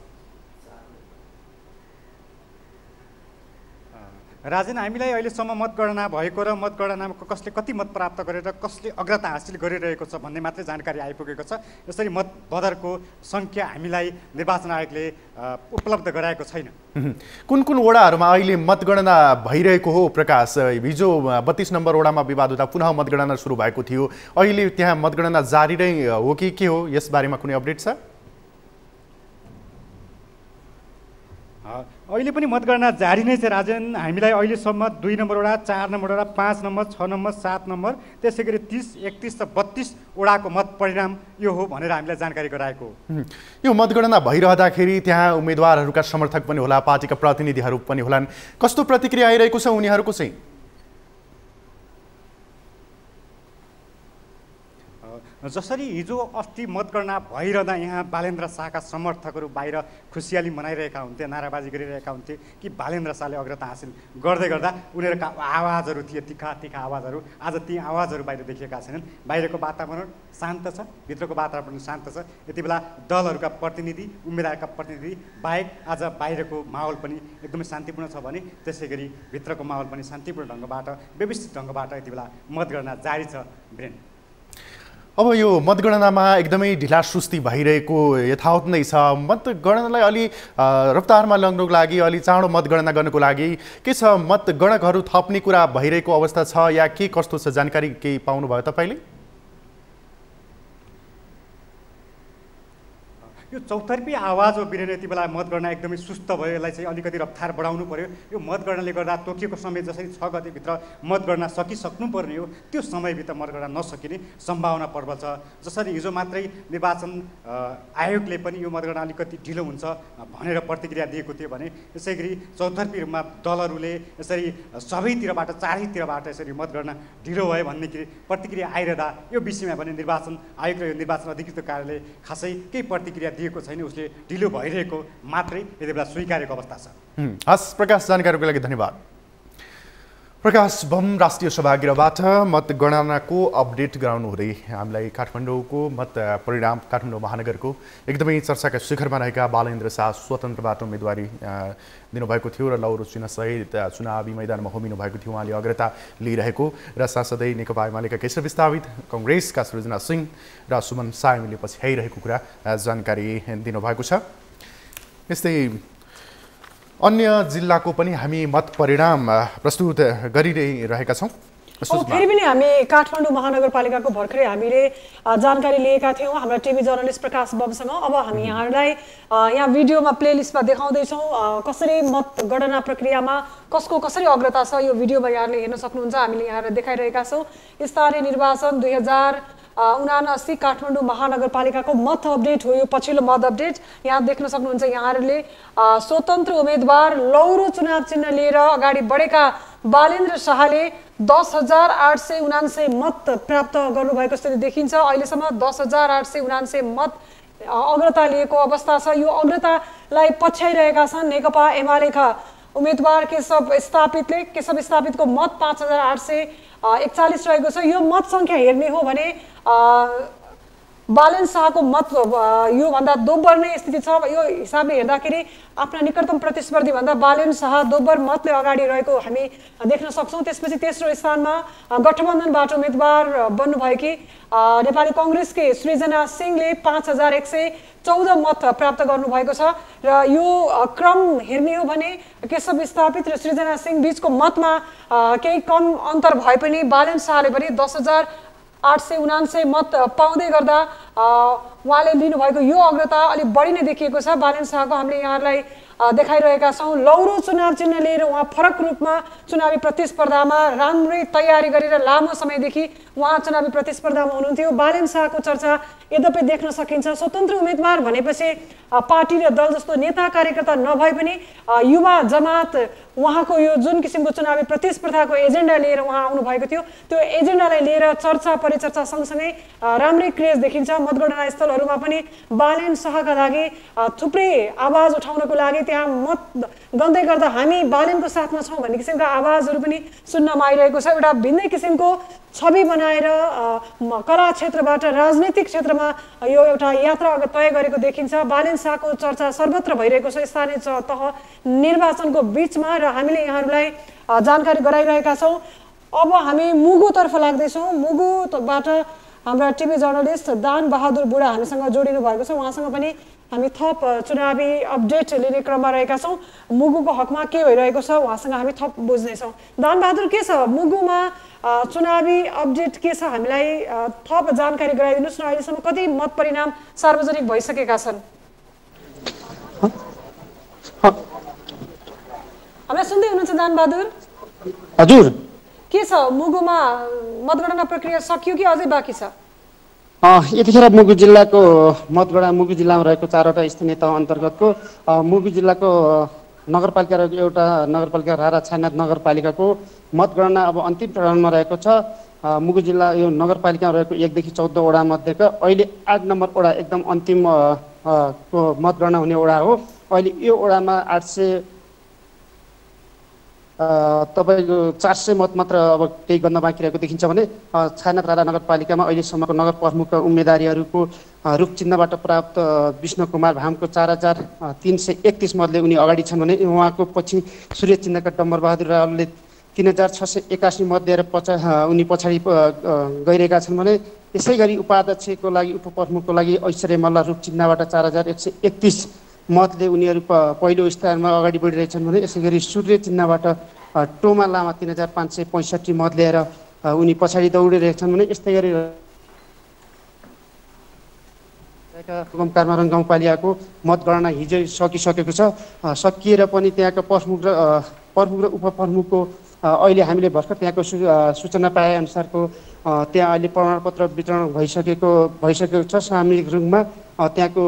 राजन, हामीलाई अहिलेसम्म मतगणना भएको र मतगणनामा कसले कति मत प्राप्त गरेर कसले अग्रता हासिल गरिरहेको छ भन्ने मात्रै जानकारी आइपुगेको छ। यसरी मत बदरको सङ्ख्या हामीलाई निर्वाचन आयोगले उपलब्ध गराएको छैन। कुन कुन वडाहरूमा अहिले मतगणना भइरहेको हो प्रकाश? हिजो 32 नम्बर वडामा विवाद हुँदा पुनः मतगणना सुरु भएको थियो। अहिले त्यहाँ मतगणना जारी नै हो कि के हो? यसबारेमा कुनै अपडेट छ? अहिले पनि मतगणना जारी नै छ राजन। हामीलाई अहिलेसम्म 2 नम्बर वडा, 4 नम्बर वडा, 5 नम्बर, 6 नम्बर, 7 नम्बर, त्यसै गरी 30, 31 र 32 वडाको मत परिणाम यो हो भनेर हामीलाई जानकारी गराएको। यो मतगणना भइरहँदाखेरि त्यहाँ उम्मेदवारहरूका समर्थक पनि होला, पार्टीका प्रतिनिधिहरू पनि होलान्, कस्तो प्रतिक्रिया आइरहेको छ उनीहरूको चाहिँ? जसरी हिजो अस्ति मतगणना भइरहँदा यहाँ बालेन्द्र शाहका समर्थकहरू बाहिर खुसियाली मनाइरहेका हुन्थे, नाराबाजी गरिरहेका हुन्थे कि बालेन्द्र शाहले अग्रता हासिल गर्दै गर्दा उनीहरूका आवाजहरू थिए, तिखा तिखा आवाजहरू। आज ती आवाजहरू बाहिर देखिएका छैनन्। बाहिरको वातावरण शान्त छ, भित्रको वातावरण शान्त छ। यति बेला दलहरूका प्रतिनिधि, उम्मेदवारका प्रतिनिधि बाहेक आज बाहिरको माहौल पनि एकदमै शान्तिपूर्ण छ भने त्यसै गरी भित्रको माहौल पनि शान्तिपूर्ण ढङ्गबाट, व्यवस्थित ढङ्गबाट यति बेला मतगणना जारी छ। वीरेन, अब यो मतगणनामा एकदमै ढिला सुस्ती भइरहेको यथावत नै छ। मतगणनालाई अलि रफ्तारमा ल्याउनको लागि, अलि चाँडो मतगणना गर्नको लागि के छ, मतगणकहरू थप्ने कुरा भइरहेको अवस्था छ या के कस्तो छ, जानकारी केही पाउनुभयो तपाईँले? यो चौतर्फी आवाज हो वीरेन। यति बेला मतगणना एकदमै सुस्त भयो, यसलाई चाहिँ अलिकति रफ्तार बढाउनु पर्यो। यो मतगणनाले गर्दा तोकिएको समय जसरी 6 गतेभित्र मतगणना सकिसक्नु पर्ने हो, त्यो समयभित्र मतगणना नसकिने सम्भावना प्रबल छ। जसरी हिजो मात्रै निर्वाचन आयोगले पनि यो मतगणना अलिकति ढिलो हुन्छ भनेर प्रतिक्रिया दिएको थियो भने यसै गरी चौतर्फी रूपमा दलहरूले यसरी सबैतिरबाट, चारैतिरबाट यसरी मतगणना ढिलो भयो भन्ने प्रतिक्रिया आइरहँदा यो विषयमा भने निर्वाचन आयोग र यो निर्वाचन अधिकृत कार्यालयले खासै केही प्रतिक्रिया दिएको छैन। उसले ढिलो भइरहेको मात्रै यति बेला स्वीकारेको अवस्था छ। हस् प्रकाश, जानकारीको लागि धन्यवाद। प्रकाश बम राष्ट्रिय सभागृहबाट मतगणनाको अपडेट गराउनु हुँदै हामीलाई काठमाडौँको मत परिणाम, काठमाडौँ महानगरको एकदमै चर्चाका शिखरमा रहेका बालेन्द्र शाह स्वतन्त्रबाट उम्मेदवारी दिनुभएको थियो र लौरो चिन्हसहित चुनावी मैदानमा होमिनु भएको थियो। उहाँले अग्रता लिइरहेको र साथसाथै नेकपा एमालेका केशव विस्थापित, कङ्ग्रेसका सृजना सिंह र सुमन सायमीले पछ्याइरहेको कुरा जानकारी दिनुभएको छ। यस्तै अन्य जिल्लाको पनि हामी मत परिणाम प्रस्तुत गरिरहेका छौँ। फेरि पनि हामी काठमाडौँ महानगरपालिकाको भर्खरै हामीले जानकारी लिएका थियौँ हाम्रा टिभी जर्नलिस्ट प्रकाश बमसँग। अब हामी यहाँहरूलाई यहाँ भिडियोमा प्लेलिस्टमा देखाउँदैछौँ कसरी मतगणना प्रक्रियामा कसको कसरी अग्रता छ। यो भिडियोमा यहाँहरूले हेर्न सक्नुहुन्छ, हामीले यहाँलाई देखाइरहेका छौँ। स्थानीय निर्वाचन 2079 काठमाडौँ महानगरपालिकाको मत अपडेट हो यो पछिल्लो मत अपडेट। यहाँ देख्न सक्नुहुन्छ यहाँहरूले स्वतन्त्र उम्मेदवार लौरो चुनाव चिन्ह लिएर अगाडि बढेका बालेन्द्र शाहले 10,879 मत प्राप्त गर्नुभएको स्थिति देखिन्छ। अहिलेसम्म 10,879 मत अग्रता लिएको अवस्था छ। यो अग्रतालाई पछ्याइरहेका छन् नेकपा एमालेका उम्मेदवार केशव स्थापितको मत 5,841 रहेको छ। यो मत सङ्ख्या हेर्ने हो भने बालेन्द्र शाहको मत योभन्दा दोब्बर नै स्थिति छ। यो हिसाबले हेर्दाखेरि आफ्ना निकटतम प्रतिस्पर्धी भन्दा बालेन्द्र शाह दोब्बर मतले अगाडि रहेको हामी देख्न सक्छौँ। त्यसपछि तेस्रो स्थानमा गठबन्धनबाट उम्मेदवार बन्नुभएकी नेपाली कङ्ग्रेसकै सृजना सिंहले 5,114 मत प्राप्त गर्नुभएको छ। र यो क्रम हेर्ने हो भने केशव स्थापित र सृजना सिंह बीचको मतमा केही कम अन्तर भए पनि बालेन्द्र शाहले पनि 10,879 मत पाउँदै गर्दा उहाँले लिनुभएको यो अग्रता अलिक बढी नै देखिएको छ। बालेन्द्र शाहको हामीले यहाँहरूलाई देखाइरहेका छौँ। लौरो चुनाव चिन्ह लिएर उहाँ फरक रूपमा चुनावी प्रतिस्पर्धामा राम्रै तयारी गरेर लामो समयदेखि उहाँ चुनावी प्रतिस्पर्धामा हुनुहुन्थ्यो। बालेन्द्र शाहको चर्चा यद्यपि देख्न सकिन्छ। स्वतन्त्र उम्मेदवार भनेपछि पार्टी र दल जस्तो नेता कार्यकर्ता नभए पनि युवा जमात उहाँको यो जुन किसिमको चुनावी प्रतिस्पर्धाको एजेन्डा लिएर उहाँ आउनुभएको थियो, त्यो एजेन्डालाई लिएर चर्चा परिचर्चा सँगसँगै राम्रै क्रेज देखिन्छ। मतगणना स्थलहरूमा पनि बालेन्द्र शाहका लागि थुप्रै आवाज उठाउनको लागि त्यहाँ मत गन्दै गर्दा हामी बालेन्द्रको साथमा छौँ भन्ने किसिमका आवाजहरू पनि सुन्नमा आइरहेको छ। एउटा भिन्नै किसिमको छवि बनाएर कला क्षेत्रबाट राजनीतिक क्षेत्रमा यो एउटा यात्रा तय गरेको देखिन्छ। बालेन्द्र शाहको चर्चा सर्वत्र भइरहेको छ स्थानीय तह निर्वाचनको बिचमा र हामीले यहाँहरूलाई जानकारी गराइरहेका छौँ। अब हामी मुगुतर्फ लाग्दैछौँ। मुगुबाट हाम्रा टिभी जर्नलिस्ट दान बहादुर बुढा हामीसँग जोडिनु भएको छ। उहाँसँग पनि हामी थप चुनावी अपडेट लिने क्रममा रहेका छौँ। मुगुको हकमा के भइरहेको छ उहाँसँग हामी थप बुझ्नेछौँ। दान बहादुर, के छ मुगुमा चुनावी अपडेट के छ, हामीलाई थप जानकारी गराइदिनुहोस् न। अहिलेसम्म कति मत परिणाम सार्वजनिक भइसकेका छन्? हामीलाई सुन्दै हुनुहुन्छ दान बहादुर? हजुर, के छ मुगुमा मतगणना प्रक्रिया सकियो कि अझै बाँकी छ? यतिखेर मुगु जिल्लाको मतगणना मुगु जिल्लामा रहेको 4वटा स्थानीय तह अन्तर्गतको मुगु जिल्लाको नगरपालिका रहेको एउटा नगरपालिका रारा छानाथ नगरपालिकाको मतगणना अब अन्तिम चरणमा रहेको छ। मुगु जिल्ला यो नगरपालिकामा रहेको 1 देखि 14 वडा मध्येका अहिले 8 नम्बर वडा एकदम अन्तिम को मतगणना हुने वडा हो। अहिले यो वडामा 400 मत मात्र अब केही गर्न बाँकी रहेको देखिन्छ भने छानाथ रारा नगरपालिकामा अहिलेसम्मको नगर प्रमुखका उम्मेदवारीहरूको रुख चिन्हबाट प्राप्त विष्णु कुमार भामको 4331 मतले उनी अगाडि छन् भने उहाँको पछि सूर्य चिन्हका डम्बर बहादुर रावलले 3681 मत दिएर उनी पछाडि गइरहेका छन् भने यसै गरी उपाध्यक्षको लागि उपप्रमुखको लागि ऐश्वर्य मल्ल रुख चिन्हबाट 4131 मतले उनीहरू पहिलो स्थानमा अगाडि बढिरहेछन् भने यसै गरी सूर्य चिन्हबाट टोमा लामा 3565 मत लिएर उनी पछाडि दौडिरहेछन् भने यस्तै गरी कामराङ गाउँपालिकाको मतगणना हिजो सकिसकेको छ। सकिएर पनि त्यहाँका प्रमुख र उपप्रमुखको अहिले हामीले भर्खर त्यहाँको सूचना पाए अनुसारको त्यहाँ अहिले प्रमाणपत्र वितरण भइसकेको छ। सामूहिक रूपमा त्यहाँको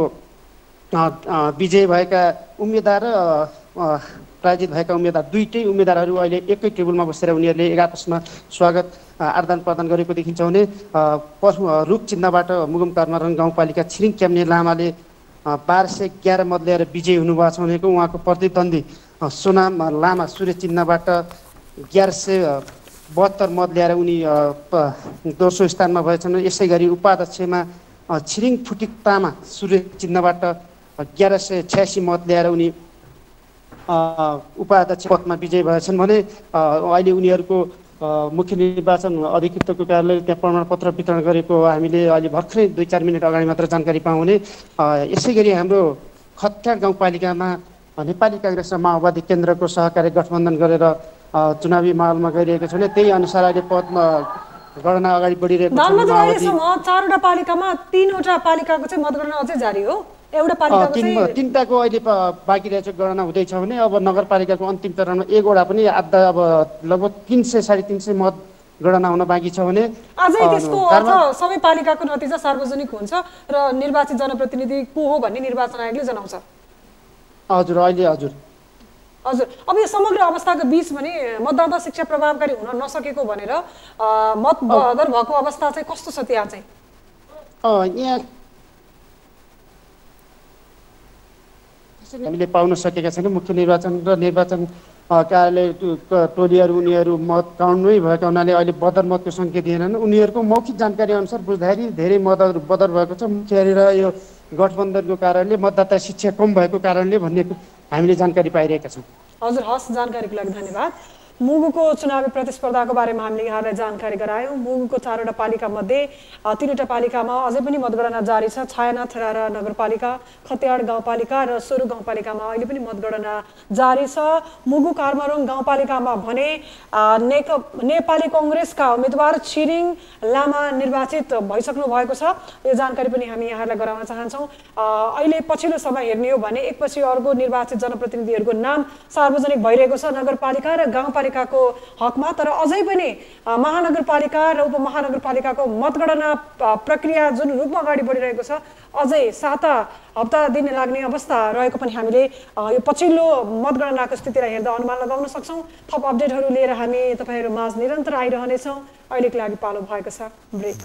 विजय भएका उम्मेदवार र पराजित भएका उम्मेदवार दुईटै उम्मेदवारहरू अहिले एकै टेबलमा बसेर उनीहरूले एक आपसमा स्वागत आदान प्रदान गरेको देखिन्छ भने रुख चिन्हबाट मुगुम कर्मारङ गाउँपालिका छिरिङ क्याम्ने लामाले 1211 मत लिएर विजयी हुनुभएको छ भनेको उहाँको प्रतिद्वन्दी सोनाम लामा सूर्य चिन्हबाट 1172 मत ल्याएर उनी दोस्रो स्थानमा भएछन्। यसै गरी उपाध्यक्षमा छिरिङ फुटिक तामा सूर्य चिन्हबाट 1186 मत ल्याएर उनी उपाध्यक्ष पदमा विजयी भएछन् भने अहिले उनीहरूको मुख्य निर्वाचन अधिकृतको कार्यालयले त्यहाँ प्रमाणपत्र वितरण गरेको हामीले अहिले भर्खरै 2-4 मिनट अगाडि मात्र जानकारी पायौँ भने यसै गरी हाम्रो खत्या गाउँपालिकामा नेपाली काङ्ग्रेस र माओवादी केन्द्रको सहकारी गठबन्धन गरेर चुनावी माहौलमा गइरहेको छ भने त्यही अनुसार अहिले पदमा गणना अगाडि बढिरहेको छ। अहिलेसम्म 4वटा पालिकामा 3वटा पालिकाको चाहिँ मतगणना अझै जारी हो। एउटा पालिकाको चाहिँ तीनटाको अहिले बाँकी रहेको गणना हुँदैछ भने अब नगरपालिकाको अन्तिम चरणमा एक वडा पनि आधा अब लगभग 300-350 मत गणना हुन बाँकी छ भने अझै त्यसको अर्थ सबै पालिकाको नतिजा सार्वजनिक हुन्छ र निर्वाचित जनप्रतिनिधि को हो भन्ने निर्वाचन आयोगले जनाउँछ। हजुर अहिले हजुर अब यो समग्र अवस्थाको बीच भने मतदाता शिक्षा प्रभावकारी हुन नसकेको भनेर मत बदर भएको अवस्था चाहिँ कस्तो छ त्यहाँ चाहिँ? यहाँ हामीले पाउन सकेका छैनौँ। मुख्य निर्वाचन र निर्वाचन कार्यालय टोलीहरू उनीहरू मत काउन्टमै भएका हुनाले अहिले बदर मतको सङ्ख्या दिएनन्। उनीहरूको मौखिक जानकारी अनुसार बुझ्दाखेरि धेरै मतहरू बदर भएको छ। मुख्य र यो गठबन्धनको कारणले मतदाता शिक्षा कम भएको कारणले भन्ने हामीले जानकारी पाइरहेका छौँ। हजुर हस्, जानकारीको लागि धन्यवाद। मुगुको चुनावी प्रतिस्पर्धाको बारेमा हामीले यहाँलाई जानकारी गरायौँ। मुगुको 4वटा पालिका मध्ये 3वटा पालिकामा अझै पनि मतगणना जारी छ। छायानाथ रारा नगरपालिका, खत्याड गाउँपालिका र सोरु गाउँपालिकामा अहिले पनि मतगणना जारी छ। मुगु कार्मारुङ गाउँपालिकामा भने नेपाली कङ्ग्रेसका उम्मेदवार छिरिङ लामा निर्वाचित भइसक्नु भएको छ। यो जानकारी पनि हामी यहाँलाई गराउन चाहन्छौँ। अहिले पछिल्लो समय हेर्ने हो भने एकपछि अर्को निर्वाचित जनप्रतिनिधिहरूको नाम सार्वजनिक भइरहेको छ नगरपालिका र गाउँपालिका को हकमा। तर अझै पनि महानगरपालिका र उपमहानगरपालिकाको मतगणना प्रक्रिया जुन रूपमा अगाडि बढिरहेको छ अझै 7 हप्ता दिन लाग्ने अवस्था रहेको पनि हामीले यो पछिल्लो मतगणनाको स्थितिलाई हेर्दा अनुमान लगाउन सक्छौँ। थप अपडेटहरू लिएर हामी तपाईँहरू माझ निरन्तर आइरहनेछौँ। अहिलेको लागि पालो भएको छ ब्रेक।